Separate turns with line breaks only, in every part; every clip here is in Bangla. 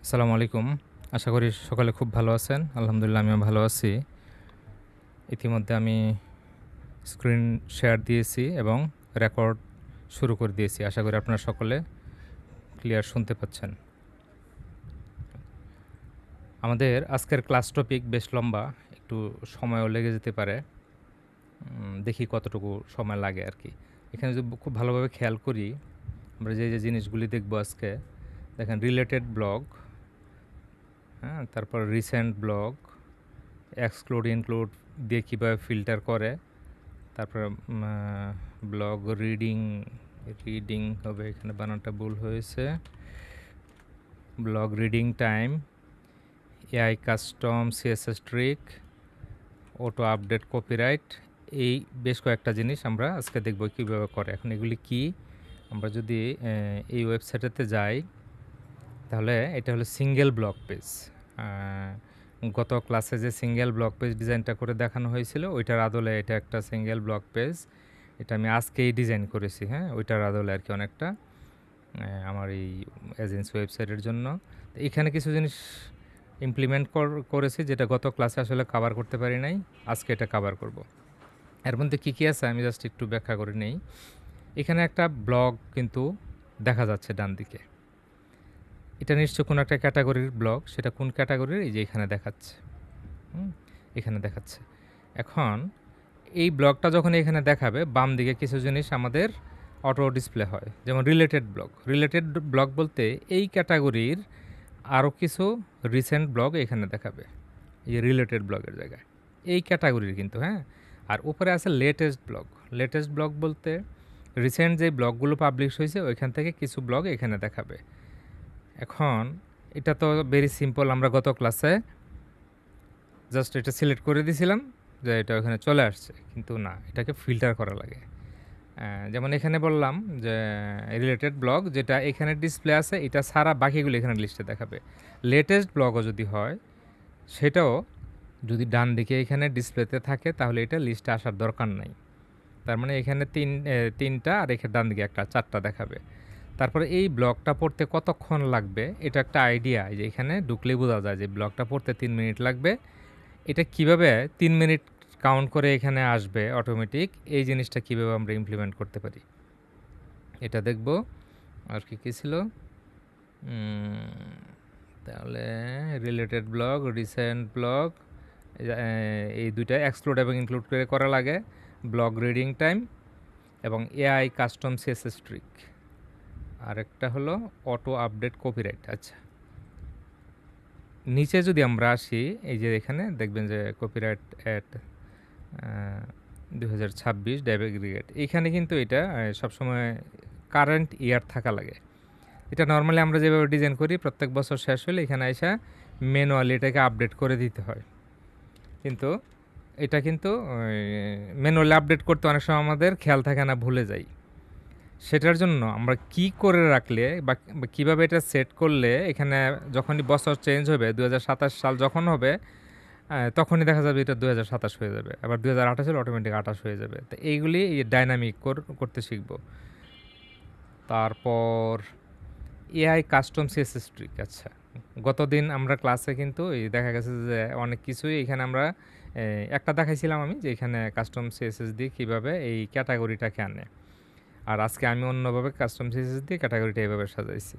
আসসালামু আলাইকুম। আশা করি সকালে খুব ভালো আছেন। আলহামদুলিল্লাহ আমিও ভালো আছি। ইতিমধ্যে আমি স্ক্রিন শেয়ার দিয়েছি এবং রেকর্ড শুরু করে দিয়েছি। আশা করি আপনারা সকলে ক্লিয়ার শুনতে পাচ্ছেন। আমাদের আজকের ক্লাস টপিক বেশ লম্বা, একটু সময়ও লেগে যেতে পারে। দেখি কতটুকু সময় লাগে আর কি। এখানে যদি খুব ভালোভাবে খেয়াল করি, আমরা যে জিনিসগুলি দেখব আজকে, দেখেন রিলেটেড ব্লগ, হ্যাঁ, তারপর রিসেন্ট ব্লগ, এক্সক্লুড ইনক্লুড দিয়ে কীভাবে ফিল্টার করে, তারপর ব্লগ রিডিং রিডিং হবে, এখানে বানানটা ভুল হয়েছে, blog reading time, AI custom, CSS trick, auto update copyright, এই বেশ কয়েকটা জিনিস আমরা আজকে দেখব কীভাবে করে। এখন এগুলি কি, আমরা যদি এই ওয়েবসাইটেতে যাই তাহলে এটা হলো সিঙ্গেল ব্লগ পেজ। গত ক্লাসে যে সিঙ্গেল ব্লগ পেজ ডিজাইনটা করে দেখানো হয়েছিল ওইটার আদলে এটা একটা সিঙ্গেল ব্লগ পেজ। এটা আমি আজকেই ডিজাইন করেছি, হ্যাঁ, ওইটার আদলে আর কি অনেকটা আমার এই এজেন্সি ওয়েবসাইটের জন্য। তো এখানে কিছু জিনিস ইমপ্লিমেন্ট করেছি যেটা গত ক্লাসে আসলে কভার করতে পারি নাই, আজকে এটা কভার করব। এর মধ্যে কী কী আছে আমি জাস্ট একটু ব্যাখ্যা করে নেই। এখানে একটা ব্লগ কিন্তু দেখা যাচ্ছে ডান দিকে, এটা নিশ্চয় কোনো একটা ক্যাটাগরির ব্লগ, সেটা কোন ক্যাটাগরির এই যে এখানে দেখাচ্ছে, এখানে দেখাচ্ছে। এখন এই ব্লগটা যখন এখানে দেখাবে বাম দিকে কিছু জিনিস আমাদের অটো ডিসপ্লে হয়, যেমন রিলেটেড ব্লগ। রিলেটেড ব্লগ বলতে এই ক্যাটাগরির আরও কিছু রিসেন্ট ব্লগ এখানে দেখাবে, এই যে রিলেটেড ব্লগের জায়গায়, এই ক্যাটাগরির কিন্তু, হ্যাঁ। আর উপরে আছে লেটেস্ট ব্লগ। লেটেস্ট ব্লগ বলতে রিসেন্ট যে ব্লগগুলো পাবলিশ হয়েছে ওইখান থেকে কিছু ব্লগ এখানে দেখাবে। এখন এটা তো ভেরি সিম্পল, আমরা গত ক্লাসে জাস্ট এটা সিলেক্ট করে দিয়েছিলাম যে এটা ওখানে চলে আসছে, কিন্তু না, এটাকে ফিল্টার করা লাগে। যেমন এখানে বললাম যে রিলেটেড ব্লগ যেটা এখানে ডিসপ্লে আছে এটা সারা বাকিগুলো এখানে লিস্টে দেখাবে। লেটেস্ট ব্লগও যদি হয় সেটাও যদি ডান দিকে এখানে ডিসপ্লেতে থাকে তাহলে এটা লিস্টে আসার দরকার নাই। তার মানে এখানে তিনটা আর এখানে ডান দিকে একটা, চারটা দেখাবে। তারপরে এই ব্লগটা পড়তে কতক্ষণ লাগবে এটা একটা আইডিয়া, যে এখানে ঢুকলেই বোঝা যায় যে ব্লগটা পড়তে 3 মিনিট লাগবে। এটা কিভাবে 3 মিনিট কাউন্ট করে এখানে আসবে অটোমেটিক, এই জিনিসটা কিভাবে আমরা ইমপ্লিমেন্ট করতে পারি এটা দেখব। আর কি ছিল, তাহলে রিলেটেড ব্লগ, রিসেন্ট ব্লগ, এই দুইটা এক্সক্লুড এবং ইনক্লুড করে করা লাগে, ব্লগ রিডিং টাইম এবং এআই কাস্টম সিএসএস ট্রিক, আরেকটা হলো অটো আপডেট কপিরাইট। আচ্ছা, নিচে যদি আমরা আসি, এই যে এখানে দেখবেন যে কপিরাইট অ্যাট 2026 ড্যাব এগ্রিগেট, এইখানে কিন্তু এটা সবসময় কারেন্ট ইয়ার থাকা লাগে। এটা নর্মালি আমরা যেভাবে ডিজাইন করি প্রত্যেক বছর শেষ হলে এখানে এসে ম্যানুয়ালি এটাকে আপডেট করে দিতে হয়, কিন্তু এটা কিন্তু ম্যানুয়ালি আপডেট করতে অনেক সময় আমাদের খেয়াল থাকে না, ভুলে যাই। সেটার জন্য আমরা কি করে রাখলে বা কীভাবে এটা সেট করলে এখানে যখনই বছর চেঞ্জ হবে 2027 সাল যখন হবে তখনই দেখা যাবে এটা 2027 হয়ে যাবে, আবার 2028 অটোমেটিক 28 হয়ে যাবে। তো এইগুলি ডাইনামিক করতে শিখব। তারপর এআই কাস্টম সিএসএস ট্রিক। আচ্ছা, গতদিন আমরা ক্লাসে কিন্তু এই দেখা গেছে যে অনেক কিছুই এখানে আমরা একটা দেখাইছিলাম আমি, যে এখানে কাস্টম সিএসএস দিয়ে কীভাবে এই ক্যাটাগরিটাকে আনে, আর আজকে আমি অন্যভাবে কাস্টম সিএসএস দিয়ে ক্যাটাগরিটা এইভাবে সাজাইছি।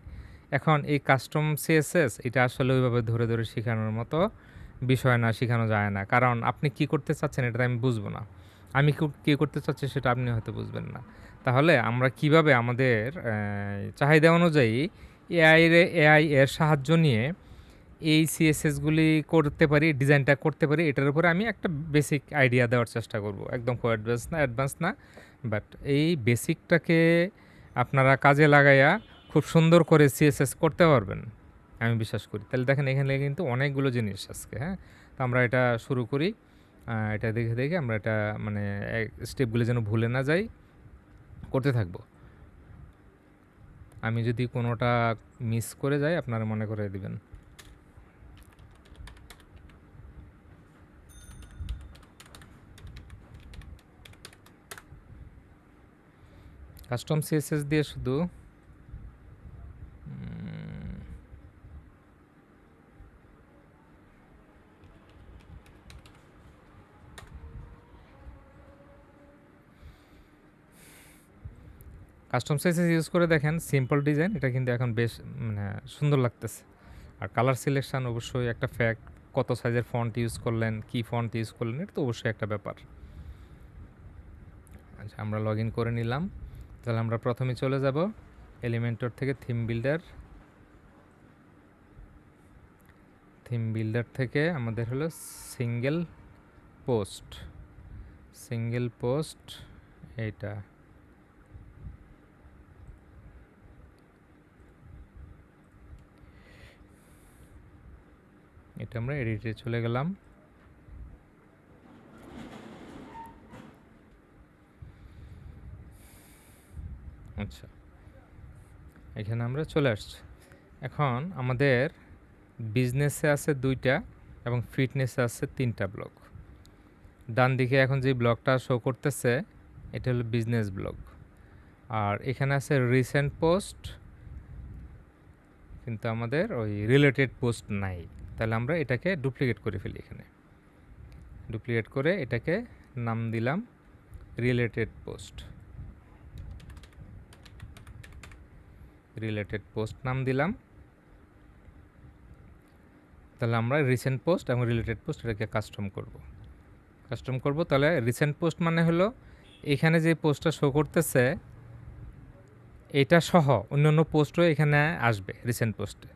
এখন এই কাস্টম সিএসএস এটা আসলে ওইভাবে ধরে ধরে শেখানোর মতো বিষয় না, শেখানো যায় না, কারণ আপনি কি করতে চাচ্ছেন এটা আমি বুঝবো না, আমি কী করতে চাচ্ছি সেটা আপনি হয়তো বুঝবেন না। তাহলে আমরা কিভাবে আমাদের চাহিদা অনুযায়ী এআই এর সাহায্য নিয়ে এই সিএসএসগুলি করতে পারি, ডিজাইনটা করতে পারি, এটার উপরে আমি একটা বেসিক আইডিয়া দেওয়ার চেষ্টা করব। একদম খুব অ্যাডভান্স না, বাট এই বেসিকটাকে আপনারা কাজে লাগাইয়া খুব সুন্দর করে সিএসএস করতে পারবেন আমি বিশ্বাস করি। তাহলে দেখেন এখানে কিন্তু অনেকগুলো জিনিস আজকে, হ্যাঁ, তো আমরা এটা শুরু করি। এটা দেখে দেখে আমরা এটা মানে স্টেপগুলো যেন ভুলে না যাই, করতে থাকবো। আমি যদি কোনোটা মিস করে যাই আপনারা মনে করে দিবেন। কাস্টম সিএসএস দিয়ে শুধু কাস্টম সাইজেস ইউজ করে দেখেন, সিম্পল ডিজাইন, এটা কিন্তু এখন বেশ মানে সুন্দর লাগতেছে। আর কালার সিলেকশান অবশ্যই একটা ফ্যাক্ট, কত সাইজের ফন্ট ইউজ করলেন, কি ফন্ট ইউজ করলেন, এটা তো অবশ্যই একটা ব্যাপার। আচ্ছা, আমরা লগ ইন করে নিলাম। তাহলে আমরা প্রথমে চলে যাব এলিমেন্টর থেকে থিম বিল্ডার থেকে আমাদের হলো সিঙ্গেল পোস্ট এইটা। এটা আমরা এডিটে চলে গেলাম। আচ্ছা, এখানে আমরা চলে আসছি। এখন আমাদের বিজনেসে আছে 2টা এবং ফিটনেসে আছে 3টা ব্লগ। ডান দিকে এখন যে ব্লগটা শো করতেছে এটা হলো বিজনেস ব্লগ। আর এখানে আছে রিসেন্ট পোস্ট, কিন্তু আমাদের ওই রিলেটেড পোস্ট নাই। তাহলে আমরা এটাকে ডুপ্লিকেট করে ফেলি। এখানে ডুপ্লিকেট করে এটাকে নাম দিলাম রিলেটেড পোস্ট নাম দিলাম। তাহলে আমরা রিসেন্ট পোস্ট এবং রিলেটেড পোস্ট এটাকে কাস্টম করব। তাহলে রিসেন্ট পোস্ট মানে হলো এখানে যে পোস্টটা শো করতেছে এটা সহ অন্যান্য পোস্টও এখানে আসবে রিসেন্ট পোস্টে।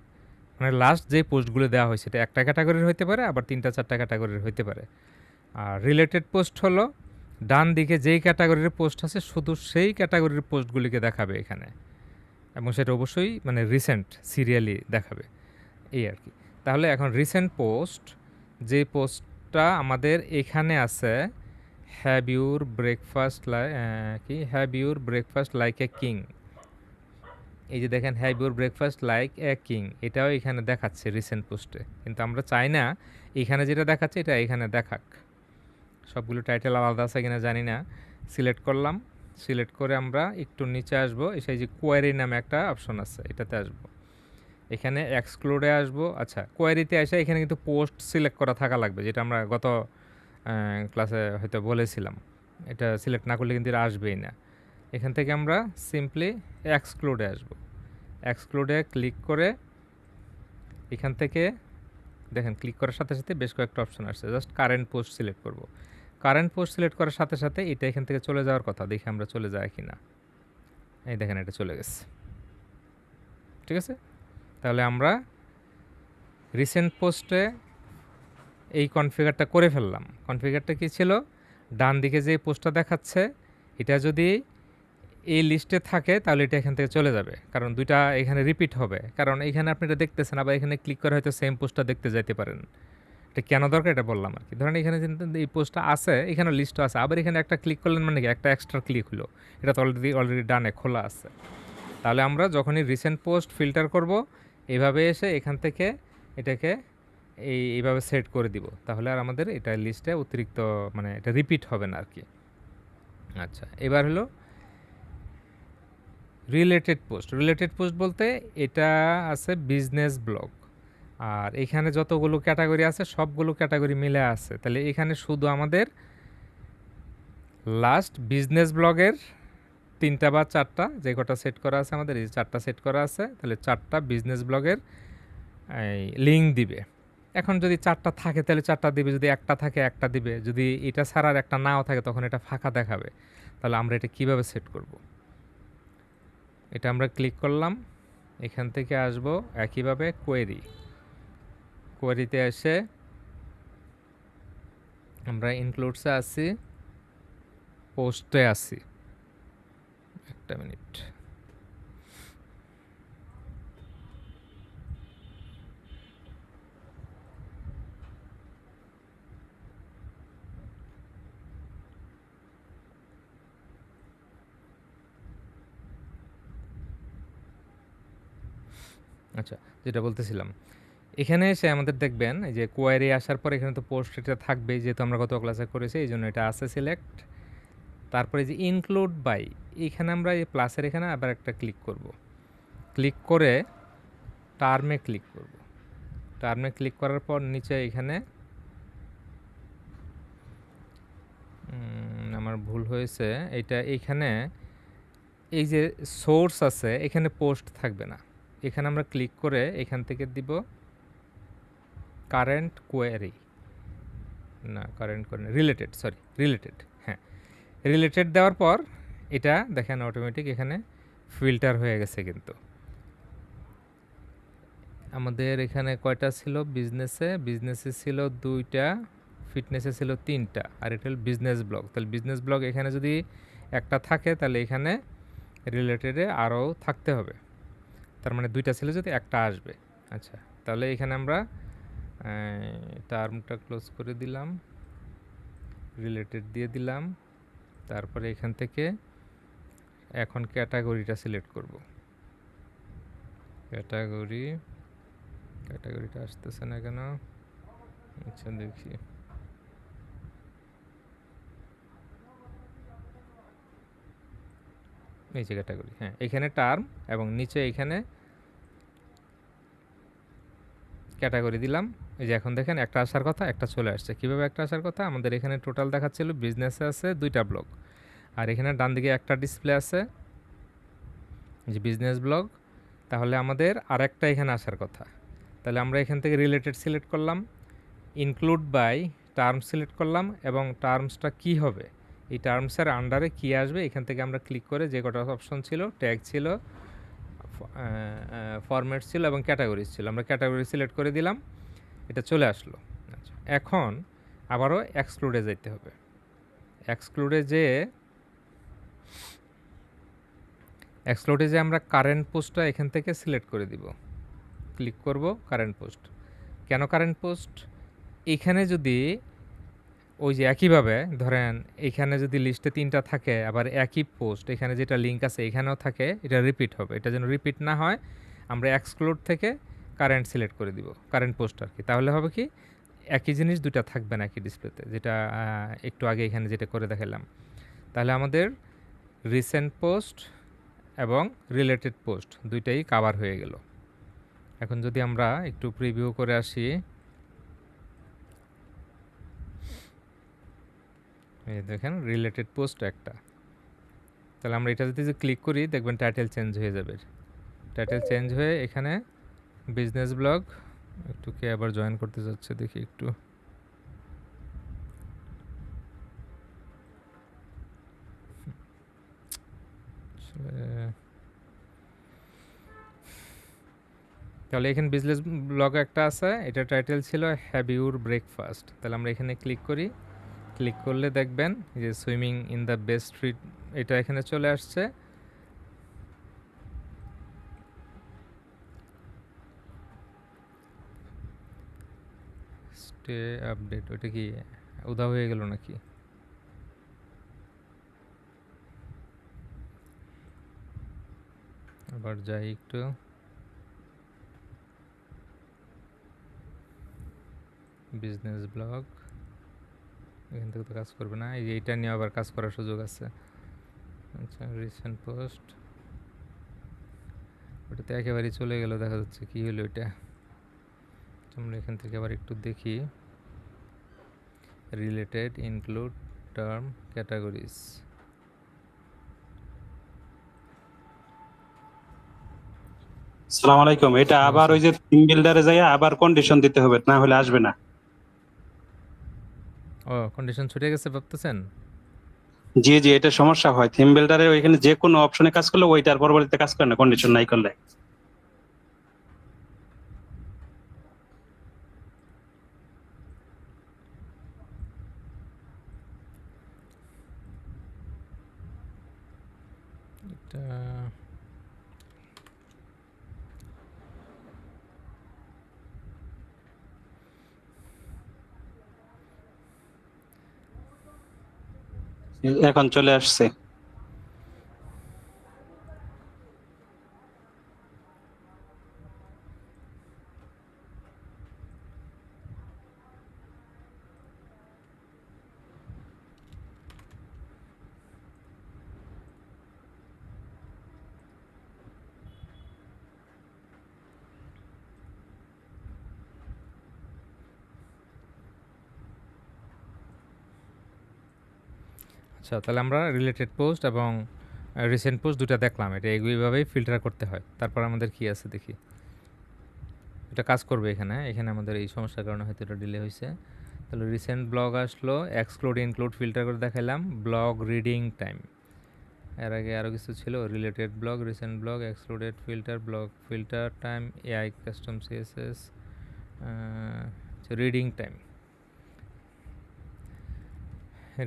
মানে লাস্ট যে পোস্টগুলো দেওয়া হয়েছে এটা একটা ক্যাটাগরির হইতে পারে, আবার 3টা-4টা ক্যাটাগরির হইতে পারে। আর রিলেটেড পোস্ট হলো ডান দিকে যেই ক্যাটাগরির পোস্ট আছে শুধু সেই ক্যাটাগরির পোস্টগুলিকে দেখাবে এখানে, এবং সেটা অবশ্যই মানে রিসেন্ট সিরিয়ালি দেখাবে, এই আর কি। তাহলে এখন রিসেন্ট পোস্ট, যে পোস্টটা আমাদের এখানে আছে, have your breakfast like a king. এই যে দেখেন, have your breakfast like a king, এটাও এখানে দেখাচ্ছে রিসেন্ট পোস্টে। কিন্তু আমরা চাই না এখানে যেটা দেখাচ্ছে এটা এখানে দেখাক। সবগুলো টাইটেল আলাদা আছে কিনা জানি না। সিলেক্ট করলাম, সিলেক্ট করে আমরা একটু নিচে আসবো, সেই যে কোয়ারি নামে একটা অপশন আছে এটাতে আসবো, এখানে এক্সক্লুডে আসবো। আচ্ছা, কোয়ারিতে এসে এখানে কিন্তু পোস্ট সিলেক্ট করা থাকা লাগবে, যেটা আমরা গত ক্লাসে হয়তো বলেছিলাম। এটা সিলেক্ট না করলে কিন্তু এটা আসবেই না। এখান থেকে আমরা সিম্পলি এক্সক্লুডে আসবো। এক্সক্লুডে ক্লিক করে এখান থেকে দেখেন, ক্লিক করার সাথে সাথে বেশ কয়েকটা অপশন আসছে। জাস্ট কারেন্ট পোস্ট সিলেক্ট করব। কারেন্ট পোস্ট সিলেক্ট করার সাথে সাথে এটা এখান থেকে চলে যাওয়ার কথা, দেখি আমরা চলে যায় কি না। এই দেখেন, এটা চলে গেছে। ঠিক আছে, তাহলে আমরা রিসেন্ট পোস্টে এই কনফিগারটা করে ফেললাম। কনফিগারটা কি ছিল? ডান দিকে যে পোস্টটা দেখাচ্ছে এটা যদি এই লিস্টে থাকে তাহলে এটা এখান থেকে চলে যাবে, কারণ 2টা এখানে রিপিট হবে। কারণ এখানে আপনি এটা দেখতেছেন, আবার এখানে ক্লিক করে হয়তো সেম পোস্টটা দেখতে যাইতে পারেন। এটা কেন দরকার এটা বললাম আর কি। ধরেন এখানে কিন্তু এই পোস্টটা আছে, এখানে লিস্টও আছে, আবার এখানে একটা ক্লিক করলেন মানে কি একটা এক্সট্রা ক্লিক হলো, এটা তো অলরেডি ডানে খোলা আছে। তাহলে আমরা যখনই রিসেন্ট পোস্ট ফিল্টার করব এইভাবে এসে এখান থেকে এটাকে এইভাবে সেট করে দিব, তাহলে আর আমাদের এটা লিস্টে অতিরিক্ত মানে এটা রিপিট হবে না আর কি। আচ্ছা, এবার হলো রিলেটেড পোস্ট বলতে এটা আছে বিজনেস ব্লগ, আর এখানে যতগুলো ক্যাটাগরি আছে সবগুলো ক্যাটাগরি মিলে আছে। তাহলে এখানে শুধু আমাদের লাস্ট বিজনেস ব্লগের 3টা বা 4টা যে কটা সেট করা আছে, আমাদের এই 4টা সেট করা আছে, তাহলে 4টা বিজনেস ব্লগের লিঙ্ক দিবে। এখন যদি 4টা থাকে তাহলে 4টা দিবে, যদি একটা থাকে একটা দিবে, যদি এটা ছাড়ার একটা নাও থাকে তখন এটা ফাঁকা দেখাবে। তাহলে আমরা এটা কিভাবে সেট করব? এটা আমরা ক্লিক করলাম, এখান থেকে আসব একইভাবে কোয়েরিতে এসে আমরা ইনক্লুডসে আসি, পোস্টে আসি। একটা মিনিট। আচ্ছা, যেটা বলতেছিলাম, এখানে এসে আমাদের দেখবেন এই যে কোয়ারি আসার পর এখানে তো পোস্ট এটা থাকবেই, যেহেতু আমরা গত ক্লাসে করেছি এই জন্য এটা আছে সিলেক্ট। তারপরে যে ইনক্লুড বাই, এখানে আমরা এই প্লাসের এখানে আবার একটা ক্লিক করব। ক্লিক করে টার্মে ক্লিক করার পর নিচে এখানে আমার ভুল হয়েছে, এইখানে এই যে সোর্স আছে এখানে পোস্ট থাকবে না, এখানে আমরা ক্লিক করে এখান থেকে দিব কারেন্ট কোয়েরি, না current query related, sorry related, হ্যাঁ রিলেটেড দেওয়ার পর এটা দেখেন অটোমেটিক এখানে ফিল্টার হয়ে গেছে। কিন্তু আমাদের এখানে কয়টা ছিল বিজনেসে ছিল 2টা, ফিটনেসে ছিল 3টা, আর এটা হল বিজনেস ব্লগ। তাহলে বিজনেস ব্লগ এখানে যদি একটা থাকে তাহলে এখানে রিলেটেডে আরও থাকতে হবে, তার মানে 2টা ছিল যদি একটা আসবে। আচ্ছা, তাহলে এখানে আমরা টার্মটা ক্লোজ করে দিলাম, রিলেটেড দিয়ে দিলাম, তারপরে এখান থেকে এখন ক্যাটাগরিটা সিলেক্ট করব। ক্যাটাগরিটা আসতেছে না কেন? আচ্ছা দেখি, এই যে ক্যাটাগরি, হ্যাঁ এখানে টার্ম এবং নিচে এখানে ক্যাটাগরি দিলাম। এই যে এখন দেখেন একটা আসার কথা, একটা চলে আসছে। কীভাবে একটা আসার কথা? আমাদের এখানে টোটাল দেখাচ্ছিল বিজনেসে আছে 2টা ব্লগ, আর এখানে ডান দিকে একটা ডিসপ্লে আছে যে বিজনেস ব্লগ, তাহলে আমাদের আরেকটা এখানে আসার কথা। তাহলে আমরা এখান থেকে রিলেটেড সিলেক্ট করলাম, ইনক্লুড বাই টার্ম সিলেক্ট করলাম, এবং টার্মসটা কি হবে, এই টার্মসের আন্ডারে কী আসবে এখান থেকে আমরা ক্লিক করে যে কটা অপশন ছিল, ট্যাগ ছিল, ফরম্যাট ছিল এবং ক্যাটাগরিজ ছিল, আমরা ক্যাটাগরি সিলেক্ট করে দিলাম, এটা চলে আসলো। আচ্ছা, এখন আবারও এক্সক্লুডে যেতে হবে। এক্সক্লুডে যে আমরা কারেন্ট পোস্টটা এখান থেকে সিলেক্ট করে দিব, ক্লিক করব কারেন্ট পোস্ট। কেন কারেন্ট পোস্ট? এখানে যদি ওই যে একইভাবে ধরেন এখানে যদি লিস্টে 3টা থাকে, আবার একই পোস্ট এখানে যেটা লিঙ্ক আছে এখানেও থাকে, এটা রিপিট হবে। এটা যেন রিপিট না হয় আমরা এক্সক্লুড থেকে কারেন্ট সিলেক্ট করে দিব, কারেন্ট পোস্ট আর কি। তাহলে হবে কি, একই জিনিস 2টা থাকবে না একই ডিসপ্লেতে, যেটা একটু আগে এখানে যেটা করে দেখালাম। তাহলে আমাদের রিসেন্ট পোস্ট এবং রিলেটেড পোস্ট 2টাই কাভার হয়ে গেল। এখন যদি আমরা একটু প্রিভিউ করে আসি, এই দেখেন রিলেটেড পোস্ট একটা। তাহলে আমরা এটা যদি ক্লিক করি দেখবেন টাইটেল চেঞ্জ হয়ে যাবে। টাইটেল চেঞ্জ হয়ে এখানে বিজনেস ব্লগ, একটু কে আবার জয়েন করতে যাচ্ছে দেখি একটু, তাহলে এখানে বিজনেস ব্লগ একটা আছে, এটা টাইটেল ছিল হ্যাভ ইউর ব্রেকফাস্ট। তাহলে আমরা এখানে ক্লিক করি, ক্লিক করলে দেখবেন যে swimming in the best street, এটা এখানে চলে আসছে। স্টে আপডেট, ওইটা কি উধাও হয়ে গেল নাকি? আবার যাই একটু, বিজনেস ব্লগ, এখান থেকে তো কাজ করবে না, এইটা নিয়ে আবার কাজ করার সুযোগ আছে। আচ্ছা, রিসেন্ট পোস্ট, ওটাতে একেবারেই চলে গেল, দেখা যাচ্ছে কি হলো এটা। আমরা এখান থেকে আবার একটু দেখি, রিলেটেড, ইনক্লুড, টার্ম, ক্যাটাগরিজ।
আসসালামু আলাইকুম। এটা আবার ওই যে থিম বিল্ডারে যাই আবার কন্ডিশন দিতে হবে, না হলে আসবে না।
ও, কন্ডিশন ছুটে গেছে ভাবতেছেন?
জি জি, এটা সমস্যা হয় থিম বিল্ডারে, ওইখানে যে কোনো অপশনে কাজ করলে ওইটার পরবর্তীতে কাজ করে না কন্ডিশন নাই করলে।
এটা
এখন চলে আসছে।
আচ্ছা, তাহলে আমরা রিলেটেড পোস্ট এবং রিসেন্ট পোস্ট দুটা দেখলাম, এটা এইভাবেই ফিল্টার করতে হয়। তারপর আমাদের কি আছে দেখি, এটা কাজ করবে এখানে। এখানে আমাদের এই সমস্যার কারণে হয়তো এটা ডিলে হয়েছে। তাহলে রিসেন্ট ব্লগ আসলো, এক্সক্লুড ইনক্লুড ফিল্টার করে দেখাইলাম। ব্লগ রিডিং টাইম, এর আগে আরও কিছু ছিল, related blog, recent blog, excluded filter, blog filter time, AI custom CSS, reading time.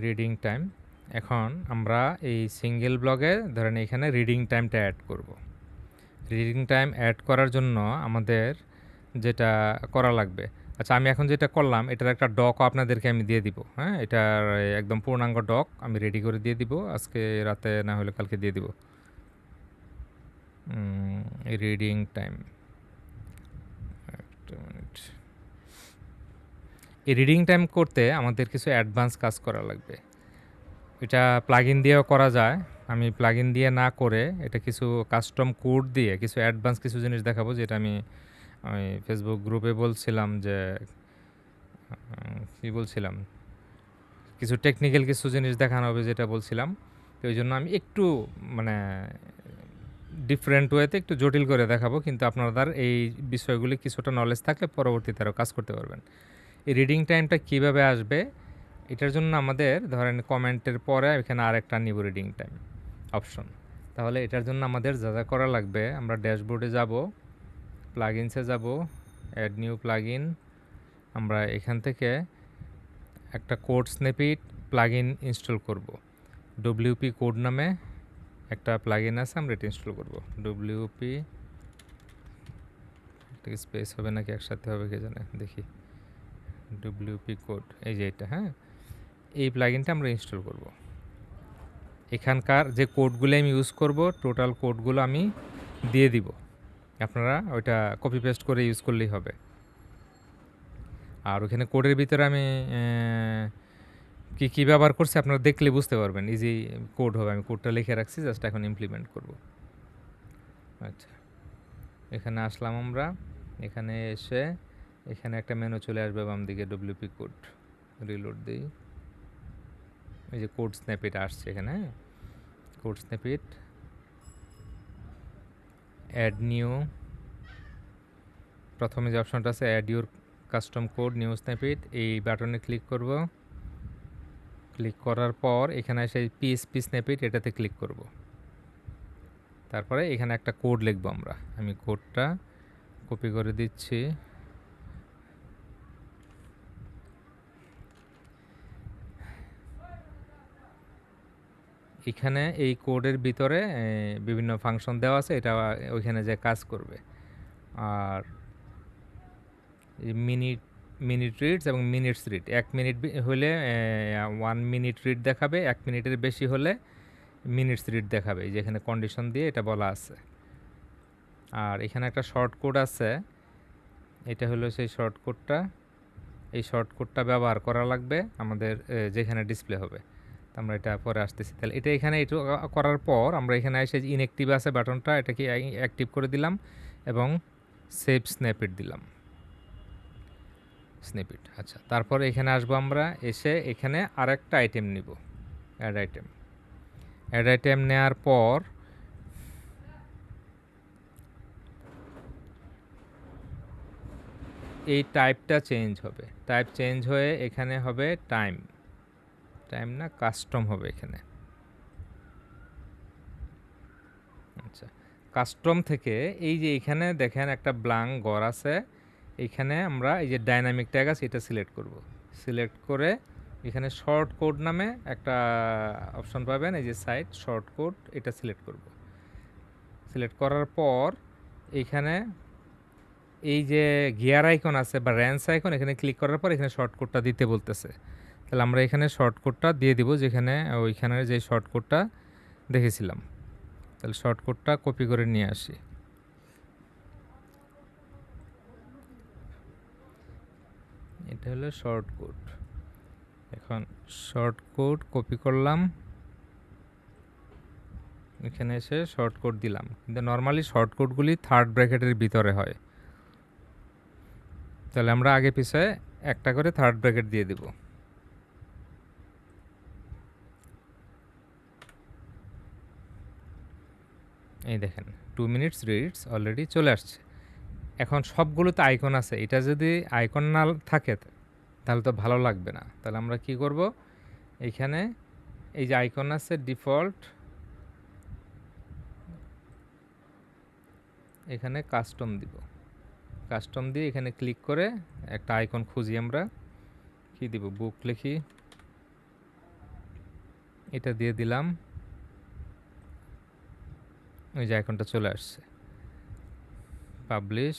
Reading time, এখন আমরা এই সিঙ্গেল ব্লগে ধরেন এখানে রিডিং টাইমটা অ্যাড করব। রিডিং টাইম অ্যাড করার জন্য আমাদের যেটা করা লাগবে, আচ্ছা আমি এখন যেটা করলাম এটার একটা ডক আপনাদেরকে আমি দিয়ে দিব। হ্যাঁ, এটার একদম পূর্ণাঙ্গ ডক আমি রেডি করে দিয়ে দিব, আজকে রাতে না হলে কালকে দিয়ে দিব। রিডিং টাইম, একটা মিনিট। এই রিডিং টাইম করতে আমাদের কিছু অ্যাডভান্স কাজ করা লাগবে। এটা প্লাগইন দিয়েও করা যায়, আমি প্লাগইন দিয়ে না করে এটা কিছু কাস্টম কোড দিয়ে কিছু অ্যাডভান্স কিছু জিনিস দেখাবো, যেটা আমি ফেসবুক গ্রুপে বলছিলাম যে কী বলছিলাম, কিছু টেকনিক্যাল কিছু জিনিস দেখানো হবে যেটা বলছিলাম। তো ওই জন্য আমি একটু মানে ডিফারেন্ট ওয়েতে একটু জটিল করে দেখাবো, কিন্তু আপনাদের এই বিষয়গুলি কিছুটা নলেজ থাকলে পরবর্তীতে আরও কাজ করতে পারবেন। এই রিডিং টাইমটা কীভাবে আসবে, এটার জন্য আমাদের ধরেন কমেন্টের পরে এখানে আরেকটা নিব রিডিং টাইম অপশন। তাহলে এটার জন্য আমাদের যা যা করা লাগবে, আমরা ড্যাশবোর্ডে যাব, প্লাগইনসে যাব, অ্যাড নিউ প্লাগইন, আমরা এখান থেকে একটা কোড স্নিপেট প্লাগইন ইনস্টল করব। ডব্লিউপি কোড নামে একটা প্লাগইন আছে, আমরা এটা ইনস্টল করব। ডব্লিউপি, স্পেস হবে নাকি একসাথে হবে কে জানে, দেখি। ডব্লিউপি কোড, এই যে এটা, হ্যাঁ, এই প্লাগইনটা আমরা ইনস্টল করব। এখানকার যে কোডগুলো আমি ইউজ করব, টোটাল কোডগুলো আমি দিয়ে দিব, আপনারা ওইটা কপি পেস্ট করে ইউজ করলেই হবে। আর ওখানে কোডের ভিতরে আমি কী ব্যবহার করছি আপনারা দেখলে বুঝতে পারবেন, ইজি কোড হবে। আমি কোডটা লিখে রাখছি, জাস্ট এখন ইমপ্লিমেন্ট করব। আচ্ছা, এখানে আসলাম আমরা, এখানে এসে এখানে একটা মেনু চলে আসবে বাম দিকে, ডব্লিউপি কোড, রিলোড দিই। এই যে কোড স্ন্যাপিট আসছে এখানে, কোড স্ন্যাপিট, অ্যাড নিউ, প্রথমে যে অপশনটা আছে add your custom code new snippet, এই বাটনে ক্লিক করব। ক্লিক করার পর এখানে এসে পিএসপি স্ন্যাপিট এটাতে ক্লিক করব। তারপরে এখানে একটা কোড লিখব আমরা, আমি কোডটা কপি করে দিচ্ছি। এখানে এই কোডের ভিতরে বিভিন্ন ফাংশন দেওয়া আছে, এটা ওইখানে যে কাজ করবে। আর মিনিট রিডস এবং মিনিটস রিড, 1 মিনিট হলে 1 মিনিট রিড দেখাবে, 1 মিনিটের বেশি হলে মিনিটস রিড দেখাবে, যেখানে কন্ডিশন দিয়ে এটা বলা আছে। আর এখানে একটা শর্ট কোড আছে, এটা হলো সেই শর্ট কোডটা। এই শর্ট কোডটা ব্যবহার করা লাগবে আমাদের যেখানে ডিসপ্লে হবে। আমরা এটা পরে আসতেছি। তাহলে এটা এখানে একটু করার পর আমরা এখানে এসে ইনঅ্যাক্টিভ আছে বাটনটা, এটাকে অ্যাক্টিভ করে দিলাম এবং সেভ স্ন্যাপিট দিলাম, স্নিপেট। আচ্ছা, তারপরে এখানে আসবো আমরা, এসে এখানে আরেকটা আইটেম নিব, অ্যাড আইটেম। অ্যাড আইটেম নেওয়ার পর এই টাইপটা চেঞ্জ হবে, টাইপ চেঞ্জ হয়ে এখানে হবে টাইম, টাইম না কাস্টম হবে এখানে। আচ্ছা, কাস্টম থেকে এই যে এখানে দেখেন একটা ব্ল্যাঙ্ক ঘর আছে, এখানে আমরা এই যে ডাইনামিক ট্যাগ আছে এটা সিলেক্ট করব। সিলেক্ট করে এখানে শর্ট কোড নামে একটা অপশন পাবেন, এই যে সাইট শর্ট কোড, এটা সিলেক্ট করব। সিলেক্ট করার পর এইখানে এই যে গিয়ার আইকন আছে বা র্যান্স আইকন, এখানে ক্লিক করার পর এখানে শর্ট কোডটা দিতে বলতেছে। তাহলে আমরা এখানে শর্ট কোডটা দিয়ে দিব, যেখানে ওইখানে যে শর্ট কোডটা দেখেছিলাম। তাহলে শর্ট কোডটা কপি করে নিয়ে আসি। এটা হলো শর্ট কোড। এখন শর্ট কোড কপি করলাম, এখানে এসে শর্ট কোড দিলাম, কিন্তু নর্মালি শর্ট কোডগুলি থার্ড ব্র্যাকেটের ভিতরে হয়। তাহলে আমরা আগে পিছে একটা করে থার্ড ব্র্যাকেট দিয়ে দিব। এই দেখেন 2 মিনিটস রিডস অলরেডি চলে আসছে। এখন সবগুলোতে আইকন আছে, এটা যদি আইকন না থাকে তাহলে তো ভালো লাগবে না। তাহলে আমরা কি করব, এইখানে এই যে আইকন আছে ডিফল্ট, এখানে কাস্টম দিব। কাস্টম দিয়ে এখানে ক্লিক করে একটা আইকন খুঁজি, আমরা কি দিব, বুক লিখি, এটা দিয়ে দিলাম, ওই যে আইকনটা চলে আসছে। পাবলিশ,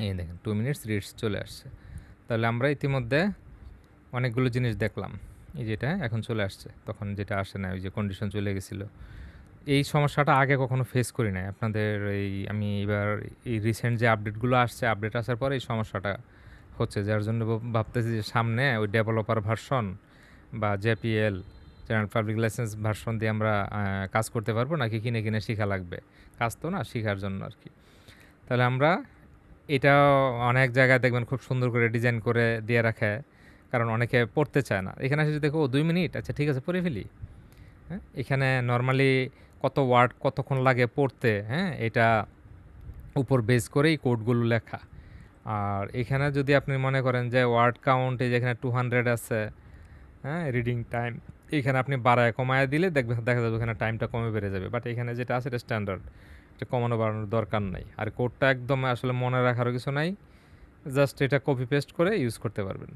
এই দেখেন 2 মিনিটস রিডস চলে আসছে। তাহলে আমরা ইতিমধ্যে অনেকগুলো জিনিস দেখলাম। এই যেটা এখন চলে আসছে, তখন যেটা আসে না, ওই যে কন্ডিশন চলে গেছিলো। এই সমস্যাটা আগে কখনো ফেস করি নাই আপনাদের, এই আমি এবার এই রিসেন্ট যে আপডেটগুলো আসছে, আপডেট আসার পরে এই সমস্যাটা হচ্ছে, যার জন্য ভাবতেছি যে সামনে ওই ডেভেলপার ভার্সন বা JPL general public licence version দিয়ে আমরা কাজ করতে পারবো, নাকি কিনে কিনে শেখা লাগবে। কাজ তো না, শেখার জন্য আর কি। তাহলে আমরা এটা অনেক জায়গায় দেখবেন খুব সুন্দর করে ডিজাইন করে দিয়ে রাখে, কারণ অনেকে পড়তে চায় না। এখানে এসে দেখো 2 মিনিট, আচ্ছা ঠিক আছে পড়ে ফেলি। হ্যাঁ, এখানে নর্মালি কত ওয়ার্ড কতক্ষণ লাগে পড়তে, হ্যাঁ, এটা উপর বেস করেই কোডগুলো লেখা। আর এখানে যদি আপনি মনে করেন যে ওয়ার্ড কাউন্ট, এই যেখানে 200 আছে, হ্যাঁ, রিডিং টাইম, এখানে আপনি বাড়ায় কমায় দিলে দেখা যাবে এখানে টাইমটা কমে বেড়ে যাবে। বাট এখানে যেটা আছে এটা স্ট্যান্ডার্ড, এটা কমানো বাড়ানোর দরকার নাই। আর কোডটা একদম আসলে মনে রাখারও কিছু নাই, জাস্ট এটা কপি পেস্ট করে ইউজ করতে পারবেন।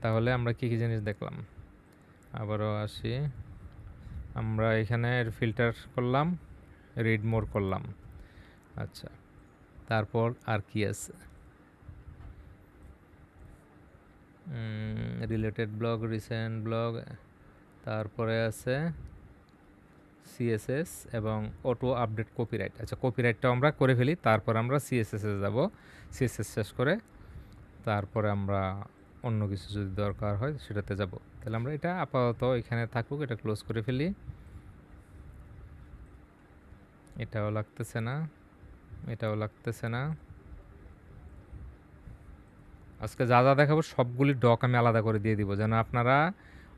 তাহলে আমরা কী কী জিনিস দেখলাম, আবারও আসি। আমরা এখানে ফিল্টার করলাম, রিড মোর করলাম। আচ্ছা, তারপর আর কি আছে, রিলেটেড ব্লগ, রিসেন্ট ব্লগ, তারপরে আছে সিএসএস এবং অটো আপডেট কপিরাইট। আচ্ছা, কপিরাইটটাও আমরা করে ফেলি, তারপর আমরা সিএসএসে যাব। সিএসএস শেষ করে তারপরে আমরা অন্য কিছু যদি দরকার হয় সেটাতে যাব। তাহলে আমরা এটা আপাতত এখানে থাকুক, এটা ক্লোজ করে ফেলি। এটাও লাগতেছে না, এটাও লাগতেছে না। আজকে যা যা দেখাবো সবগুলি ডক আমি আলাদা করে দিয়ে দিব, যেন আপনারা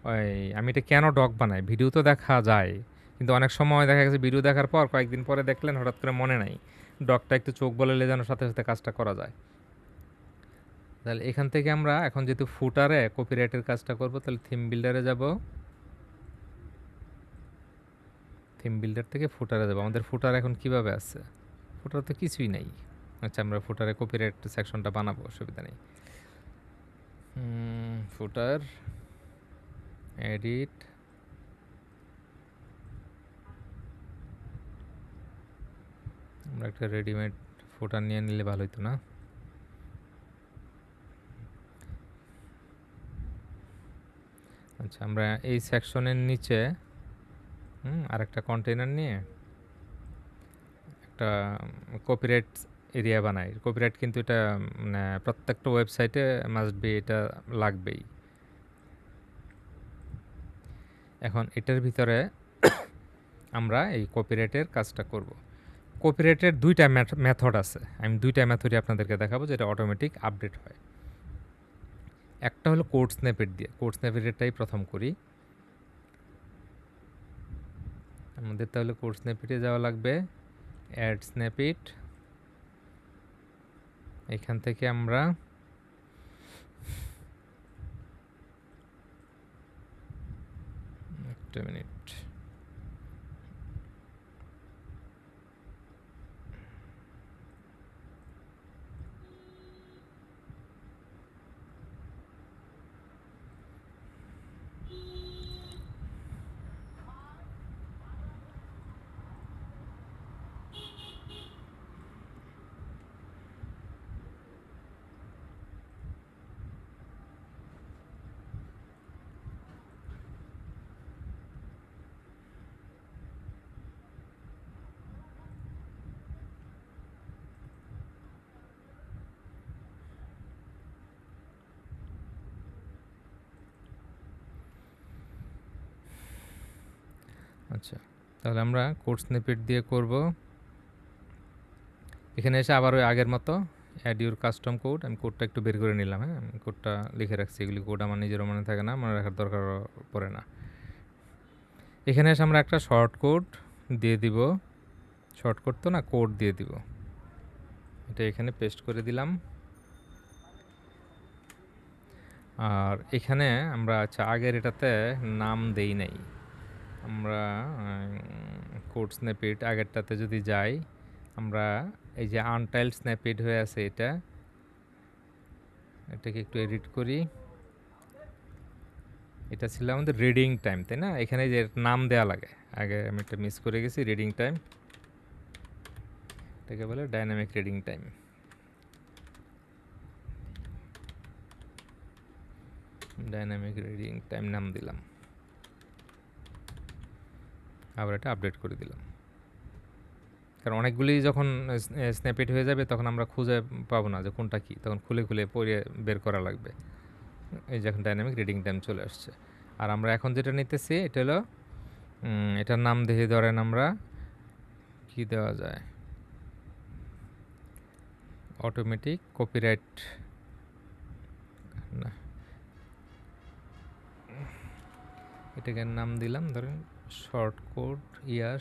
ওই, আমি এটা কেন ডক বানাই, ভিডিও তো দেখা যায়, কিন্তু অনেক সময় দেখা গেছে ভিডিও দেখার পর কয়েকদিন পরে দেখলেন হঠাৎ করে মনে নাই, ডকটা একটু চোখ বলে যেন সাথে সাথে কাজটা করা যায়। তাহলে এখান থেকে আমরা এখন যেহেতু ফুটারে কপিরাইটের কাজটা করব, তাহলে থিম বিল্ডারে যাব, থিম বিল্ডার থেকে ফুটারে যাব। আমাদের ফুটার এখন কিভাবে আছে, ফুটার তো কিছুই নাই। আচ্ছা, আমরা ফুটারে কপিরাইট সেকশনটা বানাবো, অসুবিধা নেই। ফুটার, এডিট, আমরা একটা রেডিমেড ফুটার নিয়ে নিলে ভালো হতো না? আচ্ছা, আমরা এই সেকশনের নিচে আরেকটা কন্টেইনার নিয়ে একটা কপিরাইট এরিয়া বানাই। কপিরাইট কিন্তু এটা মানে প্রত্যেকটা ওয়েবসাইটে মাস্ট বি, এটা লাগবেই। এখন এটার ভিতরে আমরা এই কপিরাইটের কাজটা করব। কপিরাইটের দুইটা মেথড আছে, আমি দুইটা মেথডই আপনাদেরকে দেখাবো যেটা অটোমেটিক আপডেট হয়। একটা হলো কোড স্ন্যাপেট দিয়ে, কোড স্ন্যাপেটটাই প্রথম করি আমাদের। তাহলে কোড স্ন্যাপেটে যাওয়া লাগবে, অ্যাড স্ন্যাপেট, এখান থেকে আমরা একটা মিনিট, আচ্ছা, তাহলে আমরা কোড স্নিপেট দিয়ে করব। এখানে এসে আবার ওই আগের মতো অ্যাড ইউর কাস্টম কোড, আমি কোডটা একটু বের করে নিলাম। হ্যাঁ, আমি কোডটা লিখে রাখছি, এগুলি কোড আমার নিজেরও মনে থাকে না, মনে রাখার দরকার পড়ে না। এখানে এসে আমরা একটা শর্ট কোড দিয়ে দিব, শর্ট কোড তো না, কোড দিয়ে দিব। এটা এখানে পেস্ট করে দিলাম। আর এখানে আমরা আচ্ছা আগের এটাতে নাম দেই নাই আমরা, কোড স্ন্যাপিট আগেরটাতে যদি যাই, আমরা এই যে আনটাইলড স্ন্যাপিট হয়ে আছে এটাকে একটু এডিট করি। এটা ছিল আমাদের রিডিং টাইম, তাই না? এখানে যে নাম দেওয়া লাগে, আগে আমি একটা মিস করে গেছি, রিডিং টাইম, এটাকে বলে dynamic reading time. Dynamic reading time নাম দিলাম, আবার এটা আপডেট করে দিলাম। কারণ অনেকগুলি যখন স্ন্যাপিট হয়ে যাবে তখন আমরা খুঁজে পাবো না যে কোনটা কি, তখন খুলে খুলে পড়ে বের করা লাগবে। এই যখন ডাইনামিক রিডিং টাইম চলে আসছে। আর আমরা এখন যেটা নিতেছি এটা হলো, এটার নাম দেখে ধরেন আমরা কি দেওয়া যায়, অটোমেটিক কপিরাইট না, এটাকে নাম দিলাম ধরেন শর্ট কোড ইয়ার,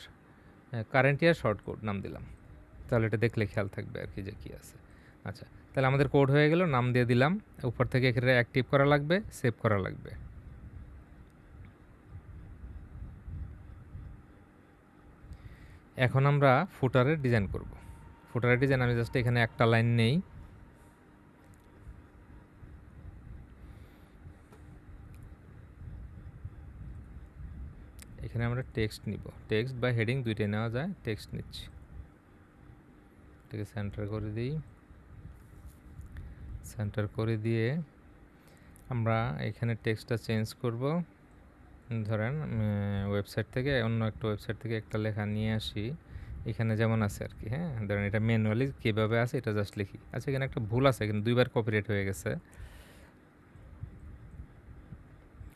কারেন্ট ইয়ার শর্ট কোড নাম দিলাম। তাহলে এটা দেখলে খেয়াল থাকবে আর কি যে কী আছে। আচ্ছা, তাহলে আমাদের কোড হয়ে গেল, নাম দিয়ে দিলাম। উপর থেকে এখানে অ্যাক্টিভ করা লাগবে, সেভ করা লাগবে। এখন আমরা ফুটারের ডিজাইন করব। ফুটারের ডিজাইন আমি জাস্ট এখানে একটা লাইন নেই, এখানে আমরা টেক্সট নিব, টেক্সট বা হেডিং দুইটাই নেওয়া যায়, টেক্সট নিচ্ছি। এটাকে সেন্টার করে দিই, সেন্টার করে দিয়ে আমরা এখানে টেক্সটটা চেঞ্জ করব। ধরেন ওয়েবসাইট থেকে অন্য একটা ওয়েবসাইট থেকে একটা লেখা নিয়ে আসি, এখানে যেমন আছে আর কি। হ্যাঁ, ধরেন এটা ম্যানুয়ালি কীভাবে আছে এটা জাস্ট লিখি। আচ্ছা, এখানে একটা ভুল আছে, কিন্তু দুইবার কপিরাইট হয়ে গেছে।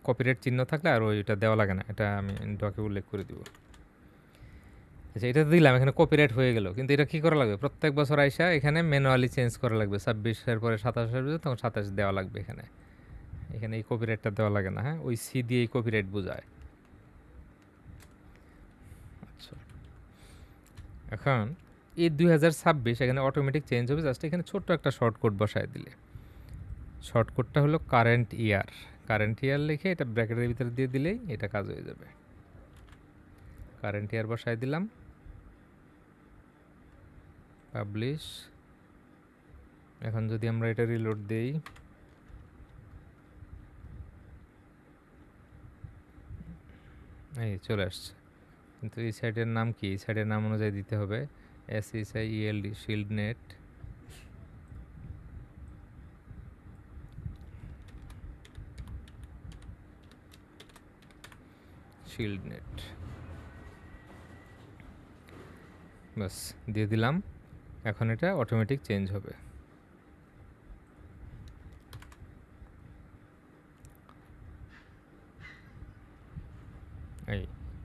কপিরাইট চিহ্ন থাকলে আর ওইটা দেওয়া লাগে না, এটা আমি ডকে উল্লেখ করে দিব। আচ্ছা, এটা দিলাম, এখানে কপিরাইট হয়ে গেল, কিন্তু এটা কী করা লাগবে, প্রত্যেক বছর আইসা এখানে ম্যানুয়ালি চেঞ্জ করা লাগবে। 26-এর পরে 27 আসবে, তখন 27 দেওয়া লাগবে। এখানে এখানে এই কপিরাইটটা দেওয়া লাগে না। হ্যাঁ, ওই সি দিয়ে এই কপিরাইট বোঝায়। আচ্ছা, এখন এই 2026 এখানে অটোমেটিক চেঞ্জ হবে, জাস্ট এখানে ছোট্ট একটা শর্টকট বসায় দিলে। শর্টকটটা হলো কারেন্ট ইয়ার, কারেন্ট ইয়ার লিখে এটা ব্র্যাকেটের ভিতরে দিয়ে দিলেই এটা কাজ হয়ে যাবে। কারেন্ট ইয়ার বসায় দিলাম, পাবলিশ। এখন যদি আমরা এটা রিলোড দেই, এই চলে আসছে, কিন্তু এই সাইটের নাম কি, এই সাইটের নাম অনুযায়ী দিতে হবে, SHIELD, shield net. Shield net বাস দিয়ে দিলাম। এখন এটা অটোমেটিক চেঞ্জ হবে। এই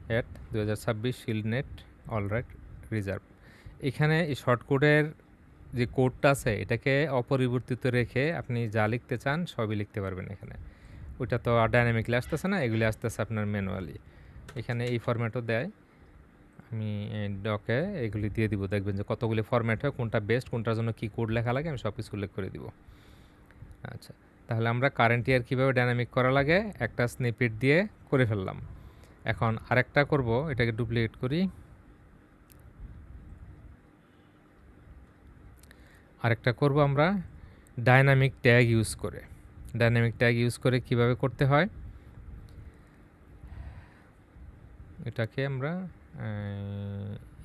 at 2026 shield net alright reserve. এখানে এই শর্টকোডের যে কোডটা আছে এটাকে অপরিবর্তিত রেখে আপনি যা লিখতে চান সবই লিখতে পারবেন এখানে। ওইটা তো আর ডাইনামিকলি আসতেছে না, এগুলি আসতেছে আপনার ম্যানুয়ালি। এখানে এই ফরম্যাটও দেয়, আমি ডকে এগুলি দিয়ে দিব, দেখবেন যে কতগুলি ফরম্যাট হয়, কোনটা বেস্ট, কোনটার জন্য কী কোড লেখা লাগে, আমি সব কিছু উল্লেখ করে দিব। আচ্ছা, তাহলে আমরা কারেন্ট ইয়ার কীভাবে ডাইনামিক করা লাগে একটা স্নিপেট দিয়ে করে ফেললাম। এখন আরেকটা করব, এটাকে ডুপ্লিকেট করি, আরেকটা করব আমরা ডাইনামিক ট্যাগ ইউজ করে। ডাইনামিক ট্যাগ ইউজ করে কিভাবে করতে হয়, এটাকে আমরা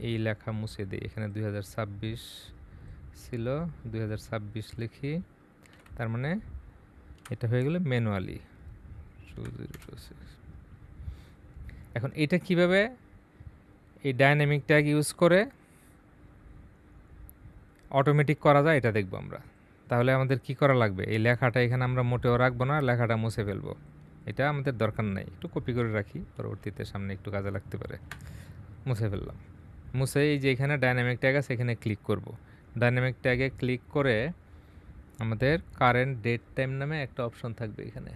এই লেখা মুছে দিই। এখানে 2026 ছিল, 2026 লিখি, তার মানে এটা হয়ে গেল ম্যানুয়ালি 2026। এখন এটা কিভাবে এই ডাইনামিক ট্যাগ ইউজ করে অটোমেটিক করা যায় এটা দেখব আমরা। তাহলে আমাদের কি করা লাগবে, এই লেখাটা এখানে আমরা মোটেও রাখবো না, লেখাটা মুছে ফেলবো, এটা আমাদের দরকার নাই, একটু কপি করে রাখি, পরবর্তীতে সামনে একটু কাজে লাগতে পারে। মুছে ফেললাম, মুছে এই যে এখানে ডাইনামিক ট্যাগ আছে এখানে ক্লিক করব। ডাইনামিক ট্যাগে ক্লিক করে আমাদের কারেন্ট ডেট টাইম নামে একটা অপশন থাকবে এখানে,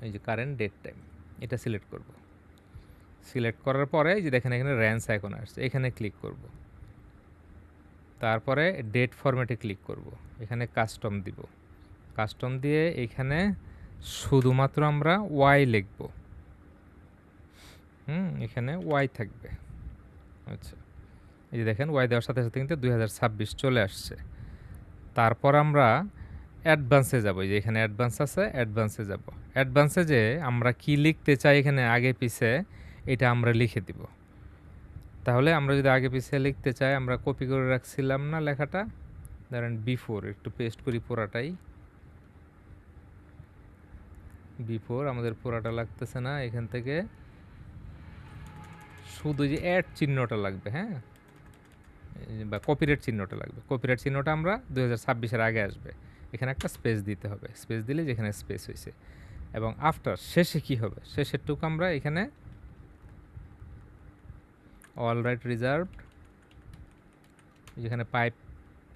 এই যে কারেন্ট ডেট টাইম, এটা সিলেক্ট করব। সিলেক্ট করার পরে এই যে দেখেন এখানে র্যান্স আইকন আসছে, এখানে ক্লিক করব। তারপরে ডেট ফরম্যাটে ক্লিক করব, এখানে কাস্টম দিব। কাস্টম দিয়ে এখানে শুধুমাত্র আমরা ওয়াই লিখব। এখানে ওয়াই থাকবে। আচ্ছা, এই যে দেখেন ওয়াই দেওয়ার সাথে সাথে কিন্তু 2026 চলে আসছে। তারপর আমরা অ্যাডভান্সে যাব, এই যে এখানে অ্যাডভান্স আছে, অ্যাডভান্সে যাব। অ্যাডভান্সে যে আমরা কি লিখতে চাই এখানে আগে পিছে এটা আমরা লিখে দিব। তাহলে আমরা যদি আগে পিছে লিখতে চাই, আমরা কপি করে রাখছিলাম না লেখাটা, ধরেন বিফোর, একটু পেস্ট করি পুরাটাই। বিফোর আমাদের পুরাটা লাগতেছে না, এখান থেকে শুধু যে অ্যাড চিহ্নটা লাগবে, হ্যাঁ, বা কপিরাইট চিহ্নটা লাগবে। কপিরাইট চিহ্নটা আমরা 2026-এর আগে আসবে, এখানে একটা স্পেস দিতে হবে। স্পেস দিলে যেখানে স্পেস হয়েছে, এবং আফটার শেষে কি হবে, শেষেরটুকু আমরা এখানে অল রাইট রিজার্ভড, যেখানে পাইপ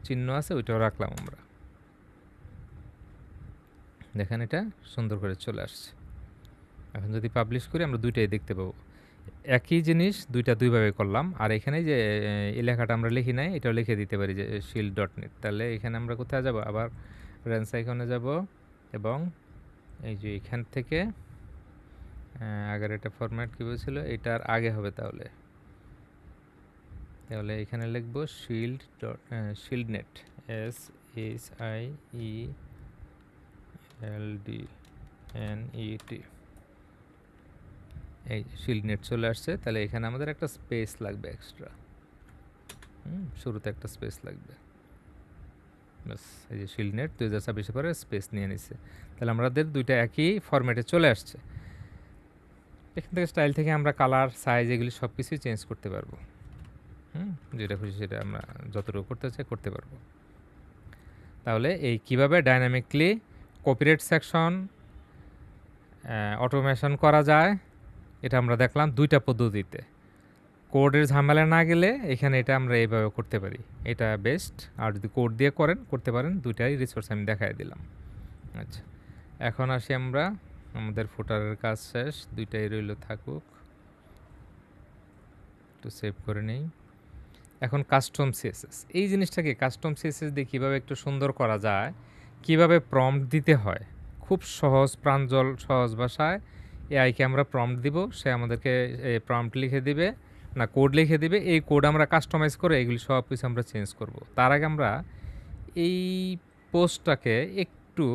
চিহ্ন আছে ওইটাও রাখলাম আমরা। দেখেন এটা সুন্দর করে চলে আসছে। এখন যদি পাবলিশ করি আমরা দুইটাই দেখতে পাবো, একই জিনিস দুইটা দুইভাবে করলাম। আর এখানে যে এই লেখাটা আমরা লিখি নাই, এটাও লিখে দিতে পারি যে shield.net। তাহলে এখানে আমরা কোথায় যাব, আবার রেন্স আইকনে যাব, এবং এই যে এখান থেকে আগের এটা ফরম্যাট কী বলছিল, এটার আগে হবে। তাহলে তাহলে এখানে লিখবো shieldnet, SHIELDNET। এই শিল্ডনেট চলে আসছে। তাহলে এখানে আমাদের একটা স্পেস লাগবে এক্সট্রা, শুরুতে একটা স্পেস লাগবে। বাস, এই যে শিল্ডনেট 2026 পরে স্পেস নিয়ে নিচ্ছে। তাহলে আমাদের দুইটা একই ফরম্যাটে চলে আসছে। এখান থেকে স্টাইল থেকে আমরা কালার, সাইজ এগুলি সব কিছুই চেঞ্জ করতে পারবো। যেটা খুশি সেটা আমরা যতটুকু করতে চাই করতে পারবো। তাহলে এই কিভাবে ডাইনামিকলি কপিরাইট সেকশন অটোমেশন করা যায়, এটা আমরা দেখলাম দুইটা পদ্ধতিতে। কোডের ঝামেলা না গেলে এখানে এটা আমরা এইভাবে করতে পারি, এটা বেস্ট। আর যদি কোড দিয়ে করতে পারেন, দুইটাই রিসোর্স আমি দেখাই দিলাম। আচ্ছা, এখন আসি আমরা, আমাদের ফুটারের কাজ শেষ, দুইটাই রইল থাকুক, একটু সেভ করে নেই। এখন কাস্টম সিএসএস, এই জিনিসটাকে কাস্টম সিএসএস দিয়ে কীভাবে একটু সুন্দর করা যায়, কিভাবে প্রম্পট দিতে হয়, খুব সহজ প্রাঞ্জল সহজ ভাষায় এআইকে আমরা প্রম্পট দিব, সে আমাদেরকে প্রম্পট লিখে দিবে, না কোড লিখে দিবে। এই কোড আমরা কাস্টমাইজ করে এগুলি সব কিছু আমরা চেঞ্জ করব। তার আগে আমরা এই পোস্টটাকে একটু